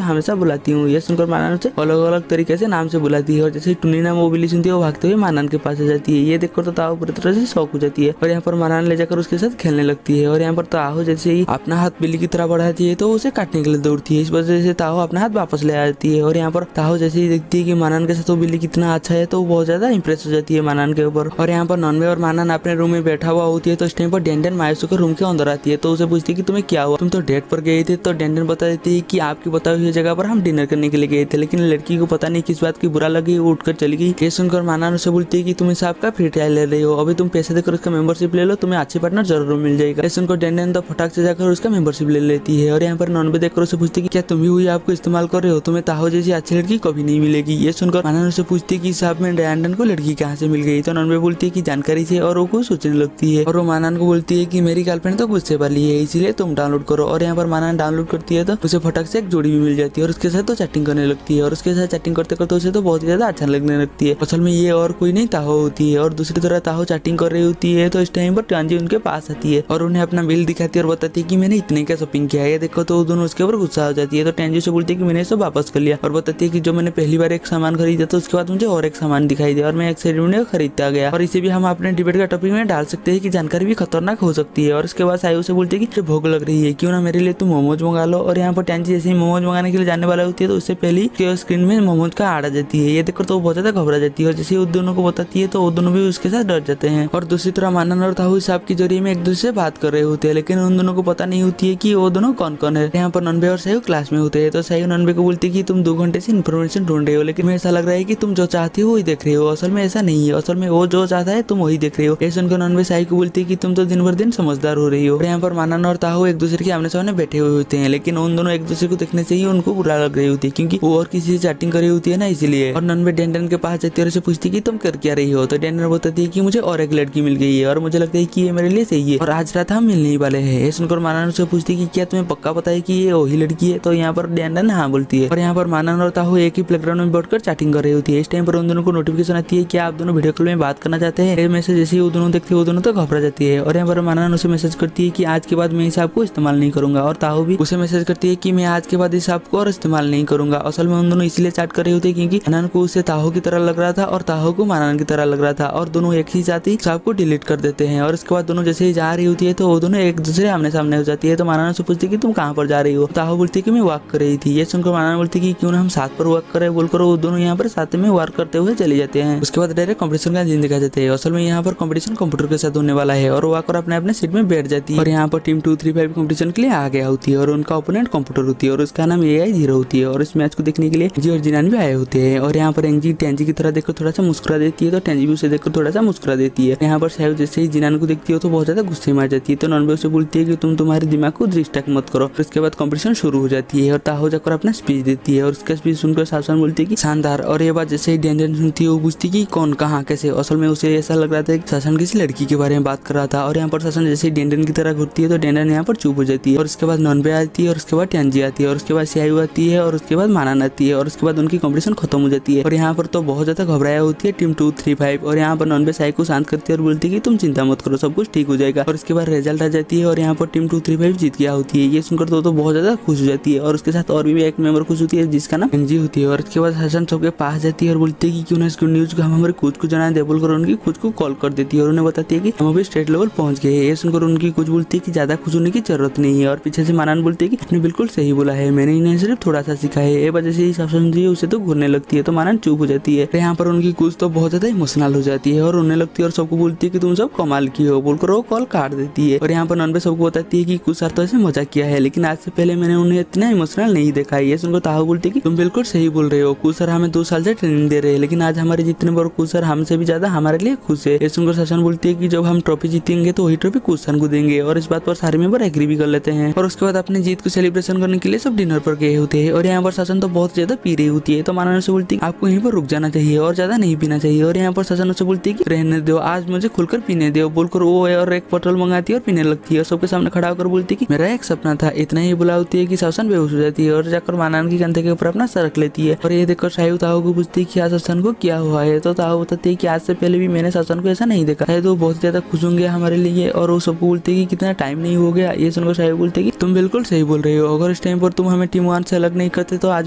Speaker 1: हमेशा बुलाती हूँ। ये सुनकर मानन उसे अलग अलग तरीके से नाम से बुलाती है और जैसे टुनी नाम वो बिल्ली सुनती है वो भागते हुए मानन के पास आ जाती है। ये देखकर तो ताहो पूरी तरह से शौक हो जाती है और यहाँ पर मानन ले जाकर उसके साथ खेलने लगती है। और यहाँ पर ताहो जैसे ही अपना हाथ बिल्ली की तरह बढ़ाती है तो उसे काटने के लिए दौड़ती है। इस वजह से ताहो अपना हाथ वापस ले आती है और यहाँ पर ताहो जैसे ही देखती है कि मानन के साथ वो बिल्ली कितना अच्छा है तो वो बहुत ज्यादा इंप्रेस हो जाती है मानन के ऊपर। और यहाँ पर नॉनवे और मानन अपने रूम में बैठा हुआ होती है तो इस टाइम पर डेंडन मायूस होकर रूम के अंदर आती है तो उसे पूछती है कि तुम्हें क्या हुआ, तुम तो डेट पर गए थे। तो डेंडन बता देती है कि आपकी बताई हुई जगह पर हम डिनर करने के लिए गए थे, लेकिन लड़की को पता नहीं किस बात की बुरा लगी, वो उठकर चली गई। ये सुनकर मानन उसे बोलती है कि तुम इस आपका फ्री ट्रायल ले रही हो, अभी तुम पैसे देकर उसका मेंबरशिप ले लो, तुम्हें अच्छी पार्टनर जरूर मिल जाएगा। ये सुनकर डेंडन तो फटाक से जाकर उसका मेंबरशिप ले लेती है। और यहाँ पर नॉनवे देखकर उसे पूछती है कि क्या तुम भी हुई आपको इस्तेमाल कर रहे हो, तुम्हें ताहो जैसी अच्छी लड़की कभी नहीं मिलेगी। ये सुनकर मानन उसे पूछती है कि साहब में डेंडन को लड़की कहाँ से मिल गई। तो नॉनवे बोलती है कि जानकारी से और वो कुछ सोचने लगती है और वो मानन को बोलती है कि मेरी गर्लफ्रेंड तो गुस्से वाली है इसीलिए तुम डाउनलोड करो। और यहाँ पर मानन डाउनलोड करती है तो उसे फटक से एक जोड़ी भी मिल जाती है और उसके साथ तो चैटिंग करने लगती है और उसके साथ चैटिंग करते करते उसे तो बहुत ही ज्यादा अच्छा लगने लगती है। असल में ये और कोई नहीं ताहो होती है और दूसरी तरह ताहो चैटिंग कर रही होती है तो इस टाइम पर टांजी उनके पास आती है और उन्हें अपना बिल दिखाती है और बताती है कि मैंने इतने का शॉपिंग किया है देखो। तो दोनों उसके ऊपर गुस्सा हो जाती है तो टांजी से बोलती है कि मैंने सब वापस कर लिया और बताती है कि जो मैंने पहली बार एक सामान खरीदा तो उसके बाद मुझे और एक सामान दिखाई दिया और मैं एक सेरेमनी खरीदता गया। और इसे भी हम अपने डिबेट का टॉपिक में डाल सकते हैं कि जानकारी भी खतरनाक हो सकती है। और इसके बाद सायु से बोलती है कि भूख लग रही है, क्यों ना मेरे लिए तुम मोमोज मंगा लो। और यहाँ पर टांजी जैसे ही मोमोज मंगाने के लिए जाने वाला होती है तो उससे पहले ही स्क्रीन में मोमोज का आड़ आ जाती है। ये देखकर तो वो बहुत ज्यादा घबरा जाती है और जैसे उन दोनों को बताती है तो वो दोनों भी उसके साथ डर जाते हैं। और दूसरी तरफ मानन और ताहू साहब के जरिए में एक दूसरे से बात कर रहे होते हैं, लेकिन उन दोनों को पता नहीं होती है कि वो दोनों कौन कौन है। यहाँ पर नॉनवे और सायु क्लास में होते हैं तो सायु नॉनवे को बोलती है कि तुम 2 घंटे से इन्फॉर्मेशन ढूंढ रहे हो, लेकिन मुझे ऐसा लग रहा है कि तुम जो चाहती हो वही देख रहे हो। असल में ऐसा नहीं है, असल में वो जो चाहता है तुम वही देख रहे हो। ये सुनकर नॉनवे सायु को बोलती है कि तुम तो दिन भर दिन समझदार हो रही हो। और यहाँ पर मानन और ताहू एक दूसरे के आमने सामने बैठे हुए होते हैं, लेकिन उन दोनों एक दूसरे को देखने से ही उनको बुरा लग रही होती है क्योंकि वो और किसी से चैटिंग कर रही होती है ना, इसलिए। और नॉनवे डेंडन के पास जाती है और उसे पूछती है कि तुम कर क्या रही हो। तो डेंडन बताती है कि मुझे और एक लड़की मिल गई है और मुझे लगता है कि ये मेरे लिए सही है और आज रात हम मिलने ही वाले हैं। ये सुनकर मानन उसे पूछती है कि क्या तुम्हें पक्का पता है कि ये वही लड़की है। तो यहाँ पर डेंडन हाँ बोलती है और यहाँ पर मानन और ताहू एक ही प्लेग्राउंड में बैठकर चैटिंग कर रही होती है। इस टाइम पर उन दोनों को नोटिफिकेशन आती है कि आप दोनों वीडियो कॉल में बात करना चाहते हैं। ये मैसेज जैसे ही वो दोनों देखते हैं वो दोनों तो घबरा जाती है। और यहाँ पर मानन उसे मैसेज करती है कि आज के बाद मैं इस ऐप को इस्तेमाल नहीं करूंगा और ताहू भी उसे मैसेज करती है कि मैं आज के बाद इस ऐप को और इस्तेमाल नहीं करूंगा। असल में उन दोनों इसलिए चैट कर रहे होते हैं क्योंकि मानन को उसे ताहू की तरह लग रहा था और ताहू को मानन की तरह लग रहा था और दोनों एक ही साथ ही ऐप को डिलीट कर देते हैं। और इसके बाद दोनों जैसे ही जा रही होती है तो वो दोनों एक दूसरे आमने सामने हो जाती है। तो मानन से पूछती है कि तुम कहाँ पर जा रही हो। ताहू बोलती है कि मैं वॉक कर रही थी। ये सुनकर मानन बोलती है कि क्यों ना हम साथ पर वॉक करें बोलकर वो दोनों यहाँ पर साथ में वॉक करते हुए चले जाते हैं। उसके बाद डायरेक्ट कंपटीशन का दिन दिखा जाते हैं। असल में यहाँ पर कंपटीशन कंप्यूटर के साथ होने वाला है और वॉक अपने अपने सीट में बैठ जाती है। और यहाँ पर टीम 235 कंपटीशन के लिए आ गया होती है और उनका ओपोनेंट कंप्यूटर होती है और उसका नाम AI जीरो होती है। और इस मैच को देखने के लिए जी और जिनान भी आए होते हैं। और यहाँ पर एंजी टैंजी की तरह देखकर थोड़ा सा मुस्कुरा देती है तो टैंजी भी उसे देखकर थोड़ा सा मुस्कुरा देती है। यहाँ पर सायु जैसे ही जिनान को देखती है तो बहुत ज्यादा गुस्से में आ जाती है। तो नॉनवे उसे बोलती है कि तुम तुम्हारे दिमाग को डिस्ट्रैक्ट मत करो। उसके बाद कंपटीशन शुरू हो जाती है और ताहू जाकर अपना स्पीच देती है और उसका स्पीच सुनकर शासन बोलती है कि शानदार। और ये बात जैसे ही डेंडन सुनती है वो पूछती है कि कौन कहाँ कैसे। असल में उसे ऐसा लग रहा था कि शासन किसी लड़की के बारे में बात कर रहा था। और यहाँ पर शासन जैसे ही डेंडन की तरह घूरती है तो डेंडन यहाँ पर चुप हो जाती है। और उसके बाद नॉनवे आती है और उसके बाद टैंजी आती है और उसके बाद सायु आती है और उसके बाद मानन आती है और उसके बाद उनकी कंपटीशन खत्म हो जाती है। और यहाँ पर तो बहुत ज्यादा घबराया होती है टीम 235 और यहाँ पर नॉनवे सायु को शांत करती है और बोलती है कि तुम चिंता मत करो, सब कुछ ठीक हो जाएगा। और उसके बाद रिजल्ट आ जाती है और यहाँ पर टीम 235 जीत गया होती है। ये सुनकर तो बहुत ज्यादा खुश हो जाती है और उसके साथ और भी एक मेंबर खुश होती है जिसका नाम एंजी होती है। और उसके बाद शासन सबके पास जाती है और बोलती है कि क्यों ना इसको न्यूज को हम हमारे कोच को जनाए दे बोलकर उनकी कोच को कॉल कर देती है और उन्हें बताती है कि हम अभी स्टेट लेवल पहुंच गए हैं। ये सुनकर उनकी कोच बोलती है कि ज्यादा खुश होने की जरूरत नहीं है। और पीछे से मानन बोलती है कि आपने बिल्कुल सही बोला है, मैंने इन्हें सिर्फ थोड़ा सा सिखाया है। ये वजह से ही शासन जी उसे तो घूरने लगती है तो मानन चुप हो जाती है। यहाँ पर उनकी कोच तो बहुत ज्यादा इमोशनल हो जाती है और रोने लगती है और सबको बोलती है कि तुम सब कमाल की हो बोलकर वो कॉल काट देती है। और यहाँ पर नॉनवे सबको बताती है कि कुछ सर तो ऐसे मजाक किया है लेकिन आज से पहले मैंने उन्हें इतना इमोशनल नहीं देखा है। ये सुनकर ताहू बोलती है कि तुम बिल्कुल सही बोल रहे हो, कुछ सर हमें 2 साल से ट्रेनिंग दे रहे हैं लेकिन आज हमारे जितने बड़े कुछ सर हमसे भी ज्यादा हमारे लिए खुश है। ये सुनकर शासन बोलती है कि जब हम ट्रॉफी जीतेंगे तो वही ट्रॉफी कुछ सर को देंगे। और इस बात पर सारे मेंबर एग्री भी कर लेते हैं। और उसके बाद अपनी जीत को सेलिब्रेशन करने के लिए सब डिनर पर गए होते हैं। और यहाँ पर शासन तो बहुत ज्यादा पी रही होती है तो मानन से बोलती है आपको यहीं पर रुक जाना चाहिए और ज्यादा नहीं पीना चाहिए। और यहाँ पर शासन से बोलती है कि रहने दो, आज मुझे खुलकर पीने दो बोलकर वो और एक बोतल मंगाती है और पीने लगती है और सबके सामने खड़ा होकर बोलती है कि मेरा एक सपना था। इतना ही बुला होती है कि शासन बेहोश हो जाती है और जाकर मानन की कंधे के ऊपर अपना सर रख लेती है। और ये देखकर सायु ताहू को पूछती है कि आज शासन को क्या हुआ है। तो ताहू बताती है कि आज से पहले भी मैंने शासन को ऐसा नहीं देखा है। तो बहुत ज्यादा ज्यादा खुश होंगे हमारे लिए। और वो सबको बोलते हैं कि कितना टाइम नहीं हो गया। ये सुनकर साहिब बोलते हैं कि तुम बिल्कुल सही बोल रहे हो, अगर इस टाइम पर तुम हमें टीम 1 से अलग नहीं करते तो आज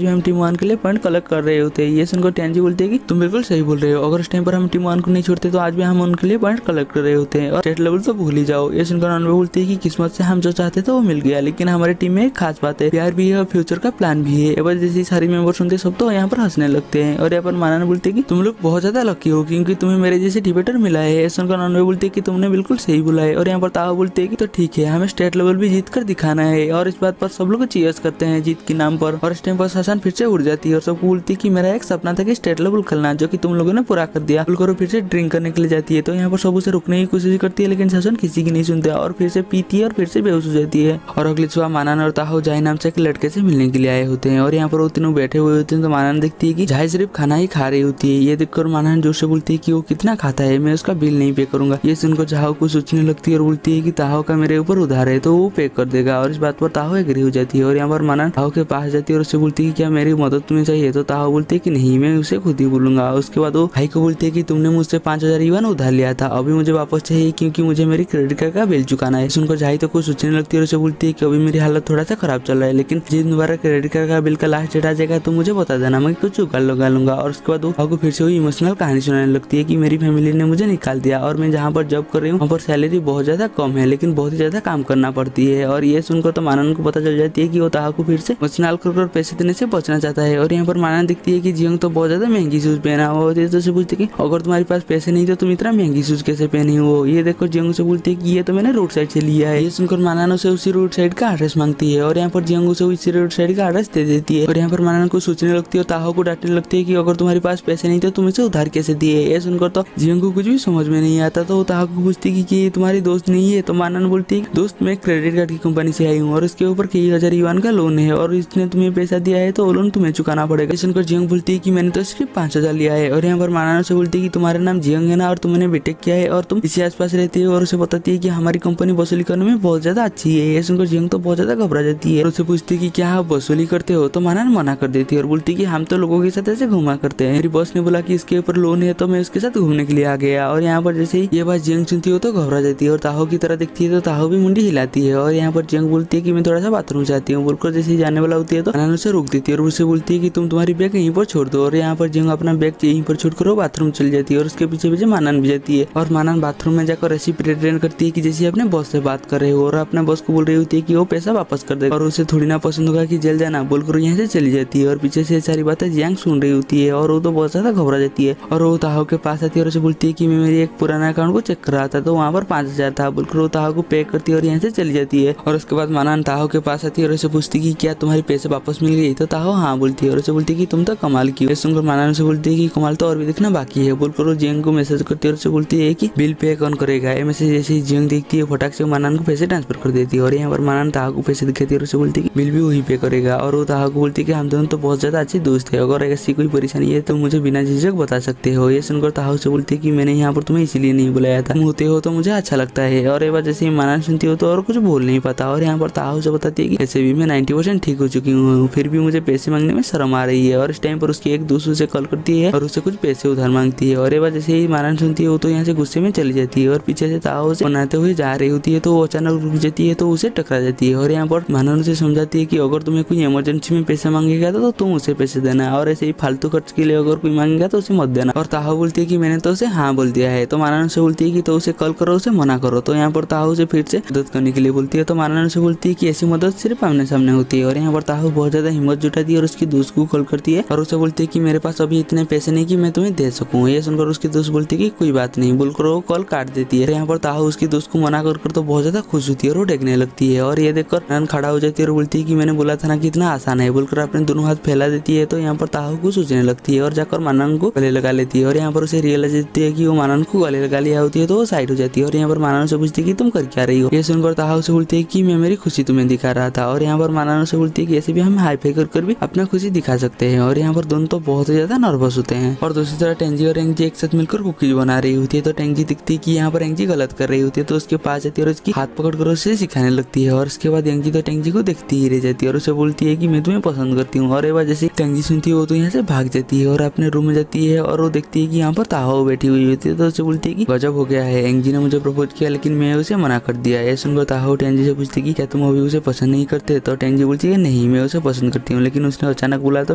Speaker 1: भी हम टीम 1 के लिए पॉइंट कलेक्ट कर रहे होते। ये सुनकर टेंजी बोलते हैं कि तुम बिल्कुल सही बोल रहे हो, अगर इस टाइम पर हम टीम 1 को नहीं छोड़ते तो आज भी हम उनके लिए पॉइंट कलेक्ट कर रहे होते हैं और स्टेट लेवल तो भूल ही जाओ। ये सुनकर ननवे बोलते हैं कि किस्मत से हम जो चाहते थे वो मिल गया, लेकिन हमारी टीम में एक खास बात है, प्यार भी है और फ्यूचर का प्लान भी है। बस जैसे सारी मेंबर सुनते सब तो यहाँ पर हंसने लगते हैं। और यहाँ पर मानन बोलते हैं कि तुम लोग बहुत ज्यादा लकी हो क्योंकि तुम्हें मेरे जैसे डिबेटर मिला है। ये सुनकर ननवे बोलते हैं कि तुमने बिल्कुल सही बोला है। और यहाँ पर ताओ बोलते हैं कि तो ठीक है, हमें स्टेट लेवल भी जीत कर दिखाना है। और इस बात पर सब लोग चीयर्स करते हैं जीत के नाम पर। और इस टाइम पर शशान फिर से उड़ जाती है और सबको बोलती है कि मेरा एक सपना था कि स्टेट लेवल खेलना, जो कि तुम लोगों ने पूरा कर दिया। बोलकर फिर से ड्रिंक करने के लिए जाती है। तो यहाँ पर सब उसे रुकने की कोशिश करती है, लेकिन शशान किसी की नहीं सुनता और फिर से पीती है और फिर से बेहोश हो जाती है। और अगली सुबह मानन और ताहो जाय नाम से एक लड़के से मिलने के लिए आए होते हैं। और यहाँ पर वो तीनों बैठे हुए होते हैं। तो मानन देखती है कि जाय सिर्फ खाना ही खा रही होती है। ये देखकर मानन जोर से बोलती है कि वो कितना खाता है, मैं उसका बिल नहीं पे करूंगा। ये सुनकर ताहो को सोचने लगती है और बोलती है कि ताहो का मेरे ऊपर उधार है तो वो पे कर देगा। और इस बात पर ताहो एग्री हो जाती है। और यहाँ पर मानन ताहो के पास जाती है और उससे बोलती है कि क्या मेरी मदद तुम्हें चाहिए। तो ताहो बोलती है कि नहीं, मैं उसे खुद ही बोलूंगा। उसके बाद वो भाई को बोलती है कि तुमने मुझसे 5000 युआन उधार लिया था, अभी मुझे वापस चाहिए क्योंकि मुझे मेरी क्रेडिट कार्ड का बिल चुकाना है। सुनकर जाई तो कुछ सोचने लगती है और उसे बोलती है कि अभी मेरी हालत थोड़ा सा खराब चल रहा है, लेकिन जिस दोबारा क्रेडिट कार्ड का बिल का लास्ट डेट आ जाएगा तो मुझे बता देना, मैं कुछ जुगाड़ लगा लूंगा। और उसके बाद वो फिर से वही इमोशनल कहानी सुनाने लगती है कि मेरी फैमिली ने मुझे निकाल दिया और मैं जहाँ पर जॉब कर रही हूँ वहाँ पर सैलरी बहुत ज्यादा कम है, लेकिन बहुत ही ज्यादा काम करना पड़ती है। और ये सुनकर तो मानन को पता चल जाती है कि वो ताहा को फिर से इमोशनल कर पैसे देने से बचना चाहता है। और यहाँ पर मानन दिखती है कि जियोंग तो बहुत ज्यादा महंगी शूज पहना हुआ है। तो पूछती है कि अगर तुम्हारे पास पैसे नहीं तो तुम इतना महंगी शूज कैसे पहनी हो। ये देखो जियोंग से बोलती है कि ये तो मैंने रोड साइड से लिया है। ये सुनकर मानन से उसी रोड साइड का एड्रेस मांगती है और यहाँ पर जियोंग से उसी रोड साइड का एड्रेस दे देती है। और यहाँ पर मानन को सोचने लगती है और ताहो को डांटने लगती है कि अगर तुम्हारे पास पैसे नहीं तो तुम इसे उधार कैसे दिए। ये सुनकर तो जियोंग को कुछ भी समझ में नहीं आता। तो ताहो को पूछती है कि ये तुम्हारी दोस्त नहीं है। तो मानन बोलती है दोस्त मैं क्रेडिट कार्ड की कंपनी से आई हूँ और इसके ऊपर कई हजार युआन का लोन है और इसने तुम्हें पैसा दिया है तो वो लोन तुम्हें चुकाना पड़ेगा। सुनकर जियोंग बोलती है कि मैंने तो सिर्फ 5000 लिया है। और यहाँ पर मानन से बोलती है कि तुम्हारा नाम जियोंग है ना और तुमने बीटेक किया है और तुम इसी आसपास रहती है। और उसे बताती है कि हमारी कंपनी वसूली करने में बहुत ज्यादा अच्छी है। ये सुनकर जियोंग तो बहुत ज्यादा घबरा जाती है और उसे पूछती है कि क्या आप वसूली करते हो। तो मानन मना कर देती है और बोलती है कि हम तो लोगों के साथ ऐसे घुमा करते हैं, मेरी बॉस ने बोला कि इसके ऊपर लोन है तो मैं उसके साथ घूमने के लिए आ गया। और यहाँ पर जैसे ही ये बात जियोंग सुनती हो तो घबरा जाती है और ताहो की तरह दिखती है तो ताहो भी मुंडी हिलाती है। और यहाँ पर जियोंग बोलती है कि मैं थोड़ा सा बाथरूम जाती हूँ। बोलकर जैसे ही जाने वाला होती है तो मानन उसे रोक देती है और उसे बोलती है कि तुम तुम्हारी बैग यहीं पर छोड़ दो। और यहाँ पर जियोंग अपना बैग यहीं पर छोड़कर बाथरूम चली जाती है और उसके पीछे पीछे मानन भी जाती है। और मानन बाथरूम में जाकर ऐसी प्रेटेंड करती है कि जैसे अपने बॉस से बात कर रहे हो और अपने बॉस को बोल रही होती है कि वो पैसा वापस कर दे और उसे थोड़ी ना पसंद होगा कि जल जाना बोलकर यहाँ से चली जाती है। और पीछे से सारी बातें जियांग सुन रही होती है और वो तो बहुत ज्यादा घबरा जाती है। और वो ताहो के पास आती है और उसे बोलती है कि मैं मेरी एक पुराना अकाउंट को चेक कर रहा था तो वहाँ पर 5000 था बोलकर वो ताहो को पे करती है और यहाँ से चली जाती है। और उसके बाद मानन ताहो के पास आती है और उसे पूछती है कि क्या तुम्हारे पैसे वापस मिल गई। तो ताहो हाँ बोलती है और उसे बोलती है कि तुम तो कमाल की हो। सुनकर मानन से बोलती है कि कमाल तो और भी दिखना बाकी है बोलकर वो जियांग को मैसेज करती है और उसे बोलती है कि बिल पे कौन करेगा। ये मैसेज जैसे ही जियांग देखती है फटाक से मानन को पैसे ट्रांसफर कर देती है। और यहाँ पर मानन ताहो को पैसे दिखाती है और उसे बोलती है कि बिल भी वही पे करेगा। और वो ताहो को बोलती है कि हम दोनों तो बहुत ज्यादा अच्छे दोस्त है, अगर ऐसी कोई परेशानी है तो मुझे बिना झिझक बता सकते हो। ये सुनकर ताहो से बोलती है कि मैंने यहाँ पर तुम्हें इसीलिए नहीं बुलाया था, तुम होते हो तो मुझे अच्छा लगता है। और एक बार जैसे ही मानन सुनती हो तो और कुछ बोल नहीं पाता। और यहाँ पर ताहो से बताती है कि ऐसे भी मैं 90% ठीक हो चुकी हूँ, फिर भी मुझे पैसे मांगने में शर्म आ रही है। और इस टाइम पर उसकी एक दोस्त उसे कॉल करती है और उससे कुछ पैसे उधार मांगती है। और एक बार जैसे ही मानन सुनती है वो तो यहाँ से गुस्से में चली जाती है और पीछे से ताहो से बनाते हुए जा रही होती है तो वो अचानक रुक जाती है तो उसे टकरा जाती है। और यहाँ पर मानन उसे समझाती है कि अगर तुम्हें कोई इमरजेंसी में पैसे मांगेगा तो तुम उसे पैसे देना और ऐसे ही फालतू खर्च के लिए अगर कोई मांगेगा तो उसे मत देना। और ताहो बोलती है कि मैंने तो उसे हाँ बोल दिया है। तो मानन से बोलती है कि तो उसे कॉल करो, उसे मना करो। तो यहाँ पर ताहो से फिर से मदद करने के लिए बोलती है। तो मानन से बोलती है कि ऐसी मदद सिर्फ आमने सामने होती है। और यहाँ पर ताहो बहुत ज्यादा हिम्मत जुटाती है और उसकी दोस्त को कॉल करती है और उसे बोलती है कि मेरे पास अभी इतने पैसे नहीं कि मैं तुम्हें दे सकूँ। ये सुनकर उसकी दोस्त बोलती है कि कोई बात नहीं बोलकर वो कॉल काट देती है। यहाँ पर ताहो उसकी दोस्त को मना कर तो बहुत ज्यादा खुश होती है और वो देखने लगती है। और ये देखकर मानन खड़ा हो जाती है और बोलती है कि मैंने बोला था ना कि इतना आसान है बोलकर अपने दोनों हाथ फैला देती है। तो यहाँ पर ताहो को सोचने लगती है और जाकर मानन को गले लगा लेती है। और यहाँ पर उसे रियलाइज होती है कि वो मानन को गले लगा लिया होती है तो वो साइड हो जाती है। और यहाँ पर मानन से पूछती है कि तुम कर क्या रही हो। ये सुनकर ताहो से बोलती है कि मैं मेरी खुशी तुम्हें दिखा रहा था। और यहाँ पर मानन से बोलती है कि ऐसे भी हम हाई फाई कर भी अपना खुशी दिखा सकते हैं। और यहाँ पर दोनों तो बहुत ज्यादा नर्वस होते हैं। और दूसरी तरफ टेंजी और एंजी एक साथ मिलकर कुकीज बना रही होती है। तो टेंजी दिखती है कि यहाँ पर एंजी गलत कर रही होती है तो उसके पास जाती है और उसकी हाथ पकड़कर उसे सिखाने लगती है। और उसके बाद एंजी तो टेंजी को देखती ही रह जाती है और उसे बोलती है कि मैं तुम्हें पसंद करती हूँ। और एक बार जैसे टेंजी सुनती है वो तो यहाँ से भाग जाती है और अपने रूम में जाती है और वो देखती है कि यहाँ पर ताहो बैठी हुई होती है तो उसे बोलती है कि गजब हो गया गया है, एंजी ने मुझे प्रपोज किया लेकिन मैं उसे मना कर दिया। ये सुनकर ताहो टेंजी से पूछती कि क्या तुम अभी उसे पसंद नहीं करते? तो टेंजी बोलती है नहीं, मैं उसे पसंद करती हूँ, लेकिन उसने अचानक बोला तो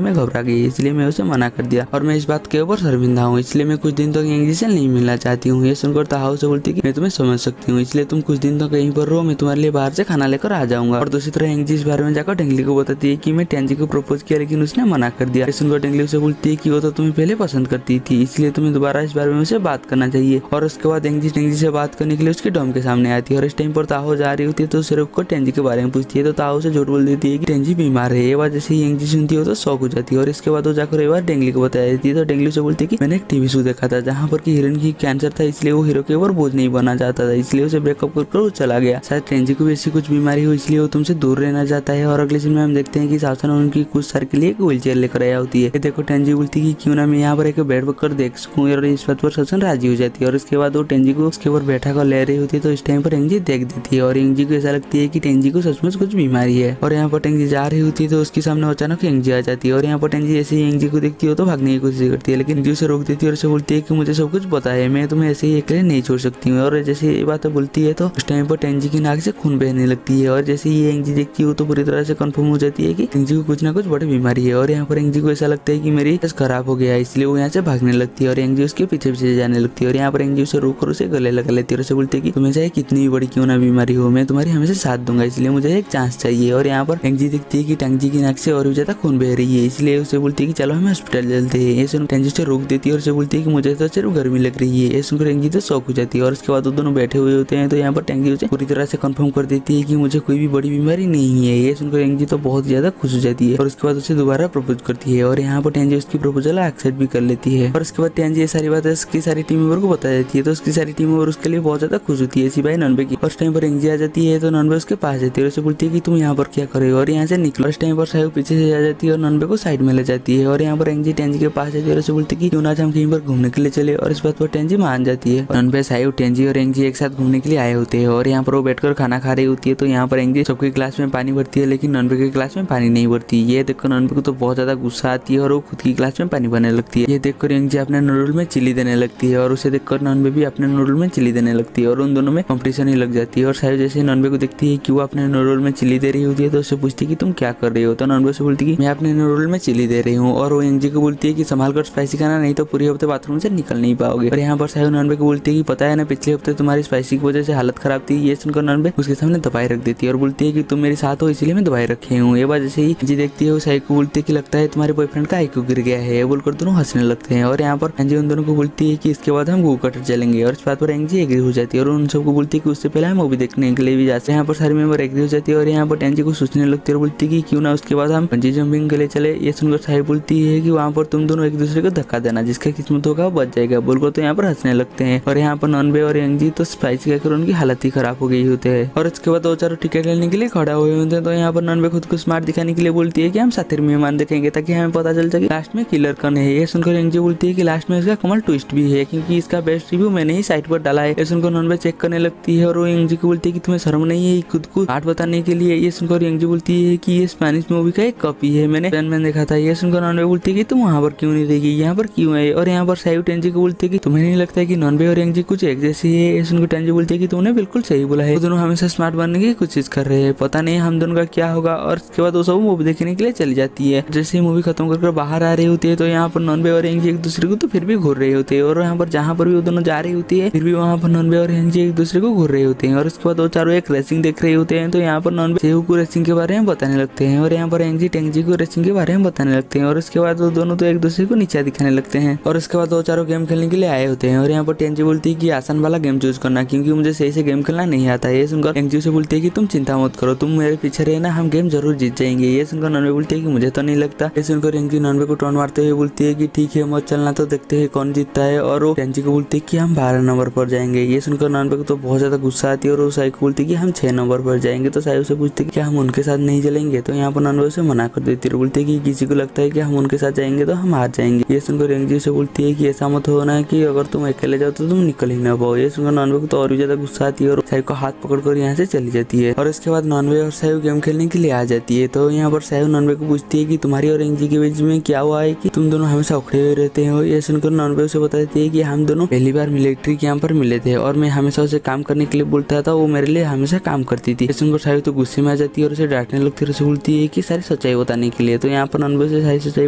Speaker 1: मैं घबरा गई, इसलिए मैं उसे मना कर दिया और मैं इस बात के ऊपर शर्मिंदा हूँ, इसलिए मैं कुछ दिन तक एंजी से नहीं मिलना चाहती हूँ। ये सुनकर ताहो से बोलती कि मैं तुम्हें समझ सकती हूँ, इसलिए तुम कुछ दिन तक कहीं पर रहो, मैं तुम्हारे लिए बाहर से खाना लेकर आ जाऊंगा। और दूसरी तरह एंजी इस बारे में जाकर टेंगली को बताती है कि मैं टेंजी को प्रपोज किया लेकिन उसने मना कर दिया। सुनकर टेंगली उसे बोलती है कि वो तो तुम्हें पहले पसंद करती थी, इसलिए तुम्हें दोबारा इस बारे में उसे बात करना चाहिए। और उसके बाद एंजी टेंजी से बात करने के लिए उसके डॉम के सामने आती है और इस टाइम पर ताहो जा रही होती है तो उसे रुक कर टेंजी के बारे में पूछती है। तो ताहो से झूठ बोल देती है कि टेंजी बीमार है। ये बात जैसे ही एंजी सुनती है तो शॉक हो जाती है और इसके बाद वो जाकर एक बार टेंगली को बता देती है। तो टेंगली से बोलती है कि मैंने एक टीवी शो देखा था जहाँ पर कि हीरोइन की कैंसर था, इसलिए वो हीरो के ऊपर बोझ नहीं बनना चाहता था, इसलिए उसे ब्रेकअप कर वो चला गया। शायद टेंजी को भी ऐसी कुछ बीमारी हो इसलिए वो तुमसे दूर रहना चाहता है। और अगले सीन में हम देखते हैं कि सासन उनकी कुछ सर के लिए एक व्हील चेयर लेकर आया होती है। देखो टेंजी बोलती है कि क्यों ना मैं यहाँ पर एक बैठ कर देख सकूँ, और इस बात पर सासन राजी हो जाती है। और इसके बाद वो टेंजी को उसके ऊपर बैठा कर ले रही होती है तो इस टाइम पर एंजी देख देती है और एंजी को ऐसा लगती है कि टेंजी को सचमुच कुछ बीमारी है। और यहाँ पर टेंजी जा रही होती है तो उसके सामने अचानक एंजी आ जाती है और यहाँ पर टेंजी ऐसे ही एंजी को देखती हो तो भागने की कोशिश करती है, लेकिन एंजी उसे रोक देती है और उसे बोलती है कि मुझे सब कुछ पता है, मैं तुम्हें ऐसे ही अकेले नहीं छोड़ सकती हूँ। और जैसे ये बात बोलती है तो उस टाइम पर टेंजी की नाक से खून बहने लगती है और जैसे ही एंजी देखती है तो पूरी तरह से कंफर्म हो जाती है कि एंजी को कुछ ना कुछ बड़ी बीमारी है। और यहाँ पर एंजी को ऐसा लगता है कि मेरी खराब हो गया है, इसलिए वो यहाँ से भागने लगती है और एंजी उसके पीछे पीछे जाने लगती है। और यहाँ पर एंजी उसे रोक कर उसे गले लगा लेती है और उसे बोलती है कि तुम्हें चाहे कितनी भी बड़ी क्यों ना बीमारी हो, मैं तुम्हारी हमेशा साथ दूंगा, इसलिए मुझे एक चांस चाहिए। और यहाँ पर एंजी देखती है कि टेंजी की नाक से और भी ज्यादा खून बह रही है, इसलिए उसे बोलती है कि चलो हमें हॉस्पिटल चलते हैं। ये सुन टेंजी उसे रोक देती है और उसे बोलती है कि मुझे तो सिर्फ गर्मी लग रही है। ये सुनकर एंजी तो शॉक हो जाती है और उसके बाद वो दोनों बैठे हुए होते हैं। तो यहाँ पर टेंजी उसे पूरी तरह से कंफर्म कर देती है कि मुझे कोई भी बड़ी बीमारी नहीं है। ये सुनकर एंजी तो बहुत ज्यादा खुश हो जाती है और उसके बाद उसे दोबारा प्रपोज करती है और यहाँ पर टेंजी उसकी प्रपोजल एक्सेप्ट भी कर लेती है। और उसके बाद टेंजी ये सारी बातें उसकी सारी टीम मेंबर को बता देती है तो उसकी सारी टीम मेंबर उसके लिए बहुत ज्यादा खुश होती है सिवाय नॉनवे की। उस टाइम पर एंजी आ जाती है तो नॉनवे उसके पास जाती है और उसे बोलती है कि तुम यहाँ पर क्या कर रहे हो और यहाँ से निकलो। उस टाइम पर साहू पीछे से आ जाती है और नॉनवे को साइड में ले जाती है और यहाँ पर एंजी टेंजी के पास जाती है और उसे बोलती है कि क्यों ना हम कहीं पर घूमने के लिए चले। और इस बात पर टेंजी मान जाती है। नॉनवे साहू टेंजी और एंजी एक साथ घूमने के लिए आए होते हैं और यहाँ पर वो बैठकर खाना खा रही होती है। तो यहाँ पर एंजी सबके ग्लास में पानी भरती है लेकिन नॉनवे के ग्लास में पानी नहीं भरती। ये देखकर नॉनवे को तो बहुत ज्यादा गुस्सा आती है और वो खुद की ग्लास में पानी भरने लगती है। ये देखकर एंजी अपने नूडल में चिली देने लगती है और उसे देखकर नॉनवे भी अपने नूडल में चिली देने लगती है और उन दोनों में कंपटीशन ही लग जाती है। और साहू जैसे नॉनवे को देखती है कि वो अपने नूडल में चिली दे रही होती है तो उससे पूछती है कि तुम क्या कर रही हो। तो नॉनवे से बोलती है कि मैं अपने नूडल में चिली दे रही हूँ और वो एंजी को बोलती है कि संभाल कर स्पाइसी खाना, नहीं तो पूरे हफ्ते बाथरूम से निकल नहीं पाओगे। और यहाँ पर साहू नॉनवे को बोलती है कि पता है ना पिछले हफ्ते तुम्हारी स्पाइसी की वजह से हालत खराब थी। ये सुनकर नॉनवे उसके सामने दवाई रख देती है और बोलती है कि तुम मेरे साथ हो इसलिए मैं दवाई रखी हूँ। ये बात जैसे ही एंजी देखती है वो साहू को बोलती है कि लगता है तुम्हारे बॉयफ्रेंड का आईक्यू गिर गया है। बोलकर दोनों हंसने लगते हैं और यहाँ पर एंजी उन दोनों को बोलती है कि इसके बाद हम गोकटर चलेंगे और इस बात पर एंजी एग्री हो जाती है और उन सबको बोलती है कि उससे पहले हम मूवी देखने के लिए भी जाते हैं। यहाँ पर सारे मेंबर एग्री हो जाती है और यहाँ पर एंजी को सोचने लगती है और बोलती है कि क्यों ना उसके बाद हम बंजी जंपिंग के लिए चले। ये सुनकर साहू बोलती है कि वहाँ पर तुम दोनों एक दूसरे को धक्का देना, जिसका किस्मत होगा वो बच जाएगा। बोलकर तो यहाँ पर हंसने लगते हैं और यहाँ पर नॉनवे और एंजी तो स्पाइसी खाकर उनकी हालत ही खराब हो गई होते हैं। और उसके बाद वो चारों टिकट लेने के लिए खड़ा हुए होते हैं। तो यहाँ पर नॉनवे खुद को स्मार्ट दिखाने के लिए बोलती है कि हम साथी मेहमान देखेंगे ताकि हमें पता चल सके लास्ट में किलर कौन है। ये सुनकर एंजी बोलती है कि लास्ट में इसका कमाल ट्विस्ट भी है क्योंकि इसका बेस्ट रिव्यू मैंने ही साइट पर डाला है। ये सुनकर नॉनवे चेक करने लगती है और वो एंजी को बोलती है कि तुम्हें शर्म नहीं है खुद को आर्ट बताने के लिए। ये सुनकर एंजी बोलती है कि ये स्पेनिश मूवी का एक कॉपी है, मैंने पेन में देखा था। ये सुनकर नॉनवे बोलती है कि तुम वहाँ पर क्यों नहीं रहेगी, यहाँ पर क्यों है। और यहाँ पर साहू टेंजी को बोलती है कि तुम्हें नहीं लगता है कि नॉनवे और एंजी कुछ एक जैसी है। ये सुनकर टेंजी बोलती है कि तुमने बिल्कुल सही बोला है, वो दोनों हमेशा स्मार्ट बनने की कोशिश कर रहे हैं, पता नहीं हम दोनों का क्या होगा। और उसके बाद वो सब मूवी देखने के लिए चली जाती है। जैसे मूवी खत्म कर बाहर आ रही होती है तो यहाँ पर नॉनवे और एंजी एक दूसरे को तो फिर भी घूर रहे होते हैं और यहाँ पर जहाँ पर भी वो दोनों जा रही होती है फिर भी वहाँ पर नॉनवे और एंजी एक दूसरे को घूर रहे होते हैं। और उसके बाद वो चारों एक रेसिंग देख रहे होते हैं तो यहाँ पर नॉनवे सेहू को रेसिंग के बारे में बताने लगते हैं और यहाँ पर एंजी टेंजी को रेसिंग के बारे में बताने लगते हैं। और उसके बाद वो दोनों तो एक दूसरे को नीचा दिखाने लगते हैं और उसके बाद वो चारों गेम खेलने के लिए आए होते हैं। और यहाँ पर टेंजी बोलती है कि आसान वाला गेम चूज करना क्योंकि मुझे सही से गेम खेलना नहीं आता है। ये सुनकर एंजी से बोलती है कि तुम चिंता मत करो, तुम मेरे पीछे रहना, हम गेम जरूर जीत जाएंगे। ये सुनकर नॉनवे बोलती है कि मुझे तो नहीं लगता। ये सुनकर एंजी नॉनवे को टोन मारते हुए बोलती है कि ठीक है मत चलना, तो देखते हैं कौन जीतता है। और वो टेंजी को बोलती है कि हम 12 नंबर पर जाएंगे। ये सुनकर नॉनवे को तो बहुत ज्यादा गुस्सा आती है और वो साई को बोलती है कि हम 6 नंबर पर जाएंगे। तो साई से पूछती है कि हम उनके साथ नहीं चलेंगे। तो यहाँ पर नॉनवे से मना कर देती है, बोलती है कि किसी को लगता है कि हम उनके साथ जाएंगे तो हम हार जाएंगे। ये सुनकर एंजी से बोलती है कि ऐसा मत होना है कि अगर तुम अकेले जाओ तो तुम निकल ही ना पाओ। ये सुनकर नॉनवे को तो और भी ज्यादा गुस्सा आती है और साई को हाथ पकड़कर यहाँ से चली जाती है। और इसके बाद नॉनवे और साई गेम खेलने के लिए आ जाती है। तो यहाँ पर साई नॉनवे को पूछती है कि तुम्हारी और एंजी के बीच में क्या हुआ है कि तुम दोनों हमेशा उखड़े हुए रहते हो। ये सुनकर नॉनवे से बताती है कि हम दोनों पहली बार मिलिट्री मिलिट्री कैंप पर मिले थे और मैं हमेशा उसे काम करने के लिए बोलता था, वो मेरे लिए हमेशा काम करती थी। ये सुनकर सायु तो गुस्से में आ जाती है और उसे डांटने लगती है और उसे बोलती है कि सारी सच्चाई बताने के लिए। तो यहाँ पर नॉनवे से सारी सच्चाई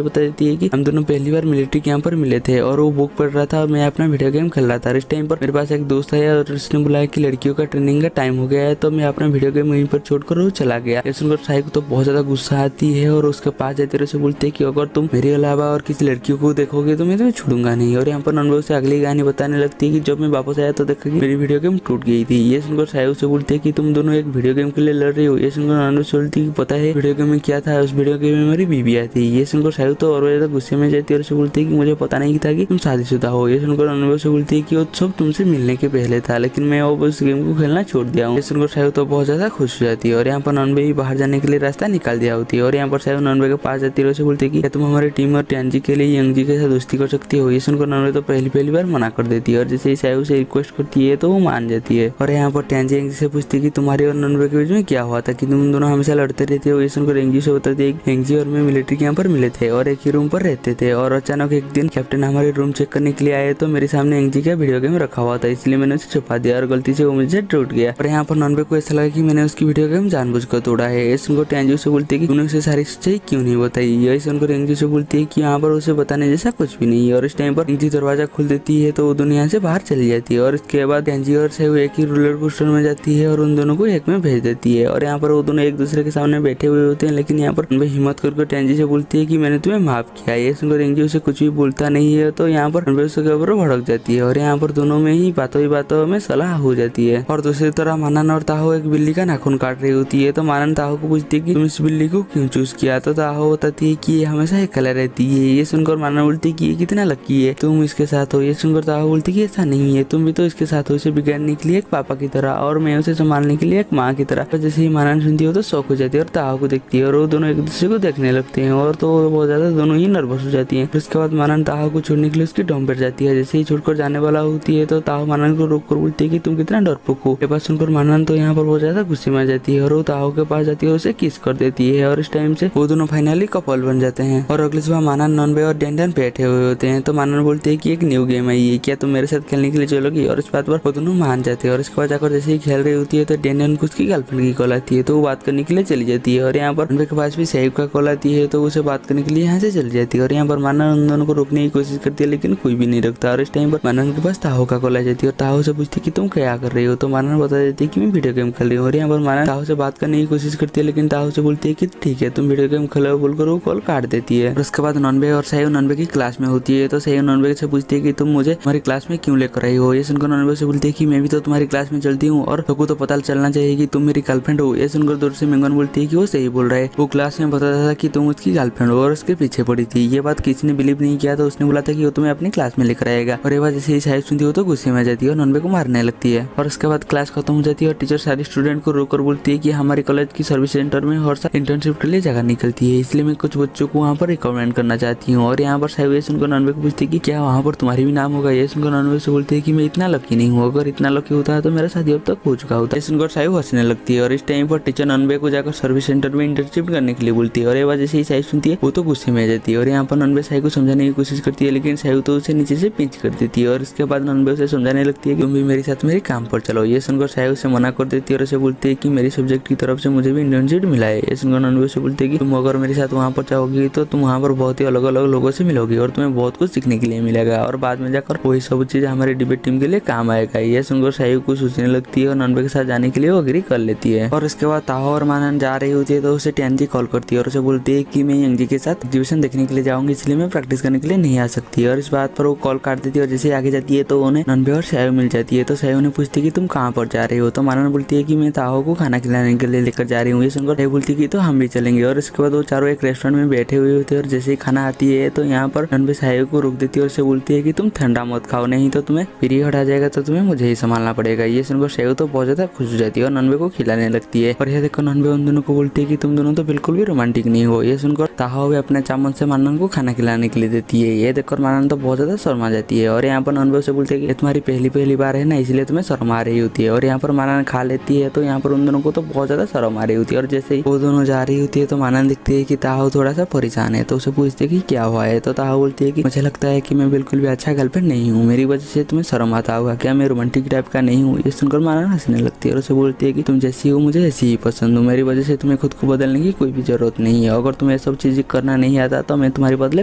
Speaker 1: बता देती है कि हम दोनों पहली बार मिलिट्री कैंप पर मिले थे और वो बुक पढ़ रहा था और मैं अपना वीडियो गेम खेल रहा था। इस टाइम पर मेरे पास एक दोस्त आया और उसने बुलाया कि लड़कियों का ट्रेनिंग का टाइम हो गया है, तो मैं अपना वीडियो गेम वहीं पर छोड़कर वो चला गया। ये सुनकर सायु को तो बहुत ज्यादा गुस्सा आती है और उसके पास जाते उसे बोलते है कि अगर तुम मेरे अलावा और किसी लड़कियों को देखोगे तो मैं तुम्हें छोड़ूंगा नहीं। और यहाँ पर नॉनवे से अगली कहानी बताने लगती है कि जब मैं वापस आया तो देखा कि मेरी वीडियो गेम टूट गई थी। ये सुनकर सायु से बोलते है कि तुम दोनों एक वीडियो गेम के लिए लड़ रही हो। ये सुनकर नॉनवे से बोलती है कि पता है वीडियो गेम में क्या था, उस वीडियो गेम में मेरी बीवी आई थी। ये सुनकर सायु तो और ज्यादा गुस्से में जाती है और उसे बोलती है कि मुझे पता नहीं था कि तुम शादीशुदा हो। ये सुनकर नॉनवे से बोलती है कि वो सब तुमसे मिलने के पहले था, लेकिन मैं अब उस गेम को खेलना छोड़ दिया हूँ। ये सुनकर सायु तो बहुत ज्यादा खुश हो जाती है और यहाँ पर नॉनवे भी बाहर जाने के लिए रास्ता निकाल दिया होती है। और यहाँ पर सायु नॉनवे के पास जाती है और उसे बोलती है कि क्या तुम हमारी टीम और टियानजी के लिए यंगजी के साथ दोस्ती कर सकती हो। ये सुनकर नॉनवे तो पहली बार मना कर देती है और जैसे ही सायु से रिक्वेस्ट करती है तो वो मान जाती है। और यहाँ पर टियानजी यंगजी से पूछती है कि तुम्हारे और नॉनवे के बीच में क्या हुआ था कि तुम दोनों हमेशा लड़ते रहते हो। ये सुनकर यंगजी से बताती है कि यंगजी और मैं मिलिट्री कैंप पर मिले थे और एक ही रूम पर रहते थे और अचानक एक दिन कैप्टन हमारे रूम चेक करने के लिए आए तो मेरे सामने यंगजी का वीडियो गेम रखा हुआ था, इसलिए मैंने उसे छुपा दिया और गलती से वो मुझे टूट गया। और यहाँ पर नॉनवे को ऐसा लगा कि मैंने उसकी वीडियो गेम जानबूझकर तोड़ा है। ये सुनकर टियानजी से बोलती है कि तूने उसे सारी सच्चाई क्यों नहीं बताई। ये सुनकर यंगजी से बोलती है कि यहाँ पर उसे बताने जैसा कुछ भी नहीं है। और इस टाइम पर यंगजी दरवाजा खोल देती है तो वो दुनिया से बाहर चली जाती है और इसके बाद टियानजी और सायु एक ही रोलर कोस्टर में जाती है और उन दोनों को एक में भेज देती है। और यहाँ पर वो दोनों एक दूसरे के सामने बैठे हुए होते हैं, लेकिन यहाँ पर नॉनवे हिम्मत करके टियानजी से बोलती है कि मैंने तुम्हें माफ किया। ये सुनकर यंगजी उसे कुछ भी बोलता नहीं है तो यहाँ पर नॉनवे उसके ऊपर भड़क जाती है और यहाँ पर दोनों में ही बातों में सलाह हो जाती है। और दूसरी तरह मानन और ताहो एक बिल्ली का नाखून काट रही होती है तो मानन ताहो को पूछती है कि तुम इस बिल्ली को क्यों चूज किया, तो ताहो बताती है कि ये हमेशा एक कलर रहती है। ये सुनकर मानन बोलती है कि ये कितना लकी है, तुम इसके साथ हो। ये सुनकर ताहो बोलती है कि ऐसा नहीं है, तुम भी तो इसके साथ हो, इसे बिगाड़ने के लिए एक पापा की तरह और मैं उसे संभालने के लिए एक माँ की तरह। तो जैसे ही मानन सुनती हो तो शौक हो जाती है और ताहो को देखती है और वो दोनों एक दूसरे को देखने लगते हैं और तो बहुत ज्यादा दोनों ही नर्वस हो जाती है। उसके बाद मानन ताहो को छोड़ने के लिए उसकी डोम पर जाती है। जैसे ही छोड़कर जाने वाला होती है तो ताहो मानन को रोक कर बोलती है कि तुम कितना डरपोक हो। ये बात सुनकर मानन तो यहाँ पर बहुत ज्यादा गुस्से में आ जाती है और वो ताहो के पास जाती है और उसे किस कर देती है और इस टाइम से वो दोनों फाइनली कपल बन जाते हैं। और अगले सुबह मानन नॉनवे और डेंडन बैठे हुए होते हैं तो मानन बोलती है कि एक न्यू गेम आई है, क्या तुम मेरे साथ खेलने के लिए चलोगी। और इस बात पर वो दोनों मान जाते हैं और इसके बाद जाकर जैसे ही खेल रही होती है तो डेंडन को उसकी गर्लफ्रेंड की कॉल आती है तो वो बात करने के लिए चली जाती है। और यहाँ पर नॉनवे के पास भी सायु का कॉल आती है तो उसे बात करने के लिए यहाँ से चली जाती है। और यहाँ पर मानन उन दोनों को रोकने की कोशिश करती है लेकिन कोई भी नहीं रखता। और इस टाइम पर मानन के पास ताहो का कॉल आ जाती है और ताहो से पूछती है कि तुम क्या कर रही हो, तो मानन बता देती है कि मैं वीडियो गेम खेल रही हूँ। और यहाँ पर मानन ताहो से बात करने की कोशिश करती है लेकिन ताहो से बोलती है कि ठीक है तुम वीडियो गेम खेलो बोलकर वो कॉल काट देती है। और उसके बाद नॉनवे और सायु नॉनवे की क्लास में होती है तो सायु नॉनवे से पूछती है कि तुम मुझे तुम्हारी क्लास में क्यों लेकर आई हो। ये सुनकर नॉनवे से बोलती है कि मैं भी तो तुम्हारी क्लास में चलती हूँ और सबको तो पता चलना चाहिए कि तुम मेरी गर्लफ्रेंड हो। ये सुनकर दूर से मेंगन बोलती है कि वो सही बोल रहा है, वो क्लास में बताता था कि तुम उसकी गर्लफ्रेंड हो और उसके पीछे पड़ी थी। ये बात किसी ने बिलीव नहीं किया तो उसने बोला था कि वो तुम्हें अपनी क्लास में लेकर आएगा। और ये बात जैसे ही सायु सुनती हो तो गुस्से में आ जाती है और नॉनवे को मारने लगती है। और उसके बाद क्लास खत्म हो जाती है और टीचर सारे स्टूडेंट को रोककर बोलती है कि हमारे कॉलेज की सर्विस सेंटर में हर साल इंटर्नशिप के लिए जगह निकलती है, इसलिए मैं कुछ बच्चों को वहाँ पर रिकमेंड करना चाहती हूँ। और यहाँ पर सायु ये सुनकर नॉनवे को पूछती है कि क्या वहाँ पर तुम्हारी भी नाम होगा। ये सुनकर नॉनवे से बोलती है कि मैं इतना लकी नहीं हूँ, अगर इतना लकी होता है तो मेरा शादी अब तक हो चुका होता है। सुनकर सायु हंसने लगती है और इस टाइम पर टीचर नॉनवे को जाकर सर्विस सेंटर में इंटर्नशिप करने के लिए बोलती है। और ये बात जैसे ही सायु सुनती है वो तो गुस्से में आ जाती है और यहाँ पर नॉनवे सायु को समझाने की कोशिश करती है लेकिन सायु तो उसे नीचे से पिंच कर देती है। और इसके बाद नॉनवे उसे समझाने लगती है कि तुम भी मेरे साथ मेरे काम पर चलो। ये सुनकर सायु उसे मना कर देती है और उसे बोलती है कि मेरी सब्जेक्ट की तरफ से मुझे भी इंटर्नशिप मिला है। ये सुनकर नॉनवे से बोलती है कि तुम अगर मेरे साथ वहाँ पर जाओगी तो तुम वहाँ पर बहुत ही अलग अलग लोगों से मिलोगी और तुम्हें बहुत कुछ सीखने के लिए मिलेगा और बाद में जाकर वही सब चीज हमारी डिबेट टीम के लिए काम आएगा। ये सुनकर सायु को सोचने लगती है और नॉनवे के साथ जाने के लिए वो एग्री कर लेती है। और इसके बाद ताहो और मानन जा रही होती है तो उसे टियानजी कॉल करती है और उसे बोलती है कि मैं यंगजी के साथ एग्जीबिशन देखने के लिए जाऊंगी, इसलिए मैं प्रैक्टिस करने के लिए नहीं आ सकती है। और इस बात पर वो कॉल काट देती है और जैसे आगे जाती है तो उन्हें नॉनवे और सायु मिल जाती है। तो सायु ने पूछती है कि तुम कहाँ पर जा रही हो, तो मानन बोलती है कि मैं ताहो को खाना खिलाने के लिए लेकर जा रही हूँ। ये सुनकर सायु बोलती है कि तो हम भी चलेंगे। और इसके बाद वो चारों एक रेस्टोरेंट में बैठे हुए होते हैं और जैसे ही खाना आती है तो यहाँ पर नॉनवे सायु को रोक देती है और उसे बोलती है कि तुम ठंडा मत खाओ, नहीं तो तुम्हें पीरियड आ जाएगा तो तुम्हें मुझे ही संभालना पड़ेगा। ये सुनकर सायु तो बहुत ज्यादा खुश हो जाती है और नॉनवे को खिलाने लगती है। और यह देखकर नॉनवे उन दोनों को बोलती है कि तुम दोनों तो बिल्कुल भी रोमांटिक नहीं हो। ये सुनकर ताहो भी अपने चामच से मानन को खाना खिलाने के लिए देती है। ये देखकर मानन तो बहुत ज्यादा शर्मा जाती है और यहाँ पर नॉनवे उसे बोलते है कि तुम्हारी पहली बार है ना, इसलिए तुम्हें शर्म आ रही होती है। और यहाँ पर मानन खा लेती है तो यहाँ पर उन दोनों को तो बहुत ज्यादा शर्म आ रही होती है। और जैसे ही वो दोनों जा रही होती है तो मानन दिखती है कि ताहो थोड़ा सा परेशान है तो उसे पूछती है कि क्या हुआ है, तो ताहो बोलती है कि मुझे लगता है कि मैं बिल्कुल भी अच्छा गर्लफ्रेंड नहीं हूँ, मेरी वजह से तुम तुम्हें शर्म आता होगा, क्या मैं रोमांटिक टाइप का नहीं हूँ। ये सुनकर माना हंसने लगती है और उसे बोलती है कि तुम जैसी हो मुझे ऐसी ही पसंद हो, मेरी वजह से तुम्हें खुद को बदलने की कोई भी जरूरत नहीं है, अगर तुम्हें सब चीजें करना नहीं आता तो मैं तुम्हारे बदले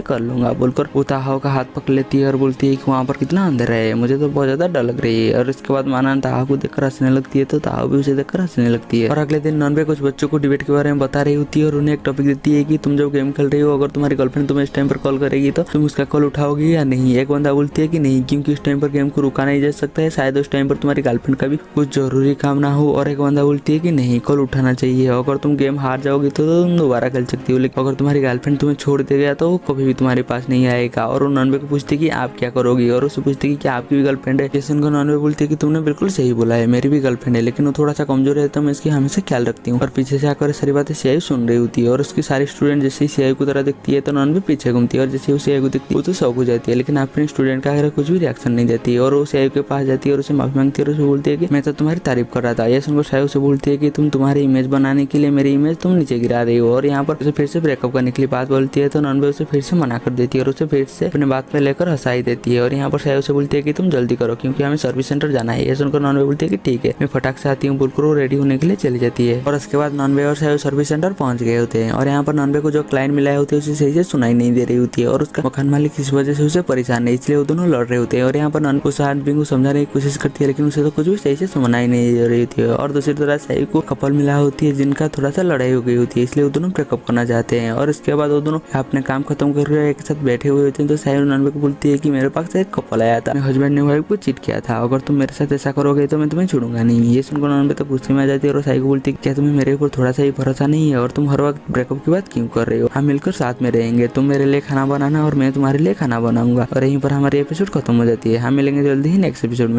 Speaker 1: कर लूंगा। बोलकर वो ताहाओ का हाथ पकड़ लेती है और बोलती है कि वहाँ पर कितना अंधेरा है, मुझे तो बहुत ज्यादा डर लग रही है। और इसके बाद माना ताहाओ को देखकर हंसने लगती है तो ताहाओ भी उसे देखकर हंसने लगती है। और अगले दिन नॉनवे कुछ बच्चों को डिबेट के बारे में बता रही होती है और उन्हें एक टॉपिक देती है कि तुम जब गेम खेल रही हो अगर तुम्हारी गर्लफ्रेंड तुम्हें इस टाइम पर कॉल करेगी तो तुम उसका कॉल उठाओगी या नहीं। एक बंदा बोलती है कि नहीं, क्योंकि उस टाइम पर गेम को रुका नहीं जा सकता है, शायद उस टाइम पर तुम्हारी गर्लफ्रेंड का भी कुछ जरूरी काम ना हो। और एक बंदा बोलती है कि नहीं, कॉल उठाना चाहिए, अगर तुम गेम हार जाओगी तो तुम दोबारा खेल सकती हो, लेकिन अगर तुम्हारी गर्लफ्रेंड तुम्हें छोड़ दे गया तो वो कभी भी तुम्हारे पास नहीं आएगा। और वो नॉनवे को पूछती है कि आप क्या करोगी, और उससे पूछती है कि आपकी भी गर्लफ्रेंड है। जैसे उनको नॉनवे बोलती है कि तुमने बिल्कुल सही बोला है, मेरी भी गर्लफ्रेंड है, लेकिन वो थोड़ा सा कमजोर है तो मैं इसकी हमेशा ख्याल रखती हूँ। और पीछे से आकर सारी बातें सीआई सुन रही होती है और उसकी सारी स्टूडेंट जैसे ही सीआई को तरह दिखती है तो नॉनवे पीछे घूमती है और जैसे उसे सीआई को दिखती है वो तो शौक हो जाती है, लेकिन अपने स्टूडेंट का अगर कुछ भी रिएक्शन नहीं देती है। और वो सीआई के पास जाती है और उसे माफी मांगती है और उसे बोलती है कि मैं तो तुम्हारी तारीफ कर रहा था। ये सुनकर सीआई उसे बोलती है कि तुम तुम्हारी इमेज बनाने के लिए मेरी इमेज तुम नीचे गिरा रही हो। और यहाँ पर उसे फिर से ब्रेकअप करने के लिए बात बोलती है तो नॉनवे उसे फिर से मना कर देती है और उसे फिर से अपने बात पे लेकर हंसाई देती है। और यहाँ पर सीआई उसे बोलती है कि तुम जल्दी करो क्योंकि हमें सर्विस सेंटर जाना है। ये सुनकर नॉनवे बोलती है कि ठीक है, मैं फटाक से आती हूँ, बोलकर वो रेडी होने के लिए चली जाती है। और उसके बाद नॉनवे और सीआई सर्विस सेंटर पहुंच गए होते हैं और यहाँ पर नॉनवे को जो क्लाइंट मिला होती है उसे सही से सुनाई नहीं दे रही होती है और उसका मकान मालिक इस वजह से उसे परेशान है, इसलिए वो दोनों लड़ रहे होते हैं। और यहाँ पर नॉनवे उस आदमी को समझाने की कोशिश करती है लेकिन उसे तो कुछ भी सही से सुनाई नहीं दे रही होती है। और दूसरी तरफ सीआई को कपल मिला होती है जिनका थोड़ा सा लड़ाई हो गई होती है, इसलिए वो दोनों ब्रेकअप करना चाहते हैं। और इसके बाद वो दोनों अपने काम खत्म कर रहे एक साथ बैठे हुए होते हैं तो सीआई नॉनवे को बोलती है कि मेरे पास एक कपल आया था, मेरे हस्बैंड ने वाइफ को चीट किया था, अगर तुम मेरे साथ ऐसा करोगे तो मैं तुम्हें छोड़ूंगा नहीं। ये सुनकर नॉनवे तो गुस्से में आ जाती है और सीआई को बोलती है क्या तुम्हें मेरे ऊपर थोड़ा सा ही भरोसा नहीं है और तुम हर वक्त ब्रेकअप की बात क्यों कर रहे हो, हम मिलकर साथ में रहेंगे, तुम मेरे लिए खाना बनाना और मैं तुम्हारे लिए खाना बनाऊंगा। और यहीं पर हमारी एपिसोड खत्म हो जाती है। हम मिलेंगे जल्दी ही नेक्स्ट एपिसोड में।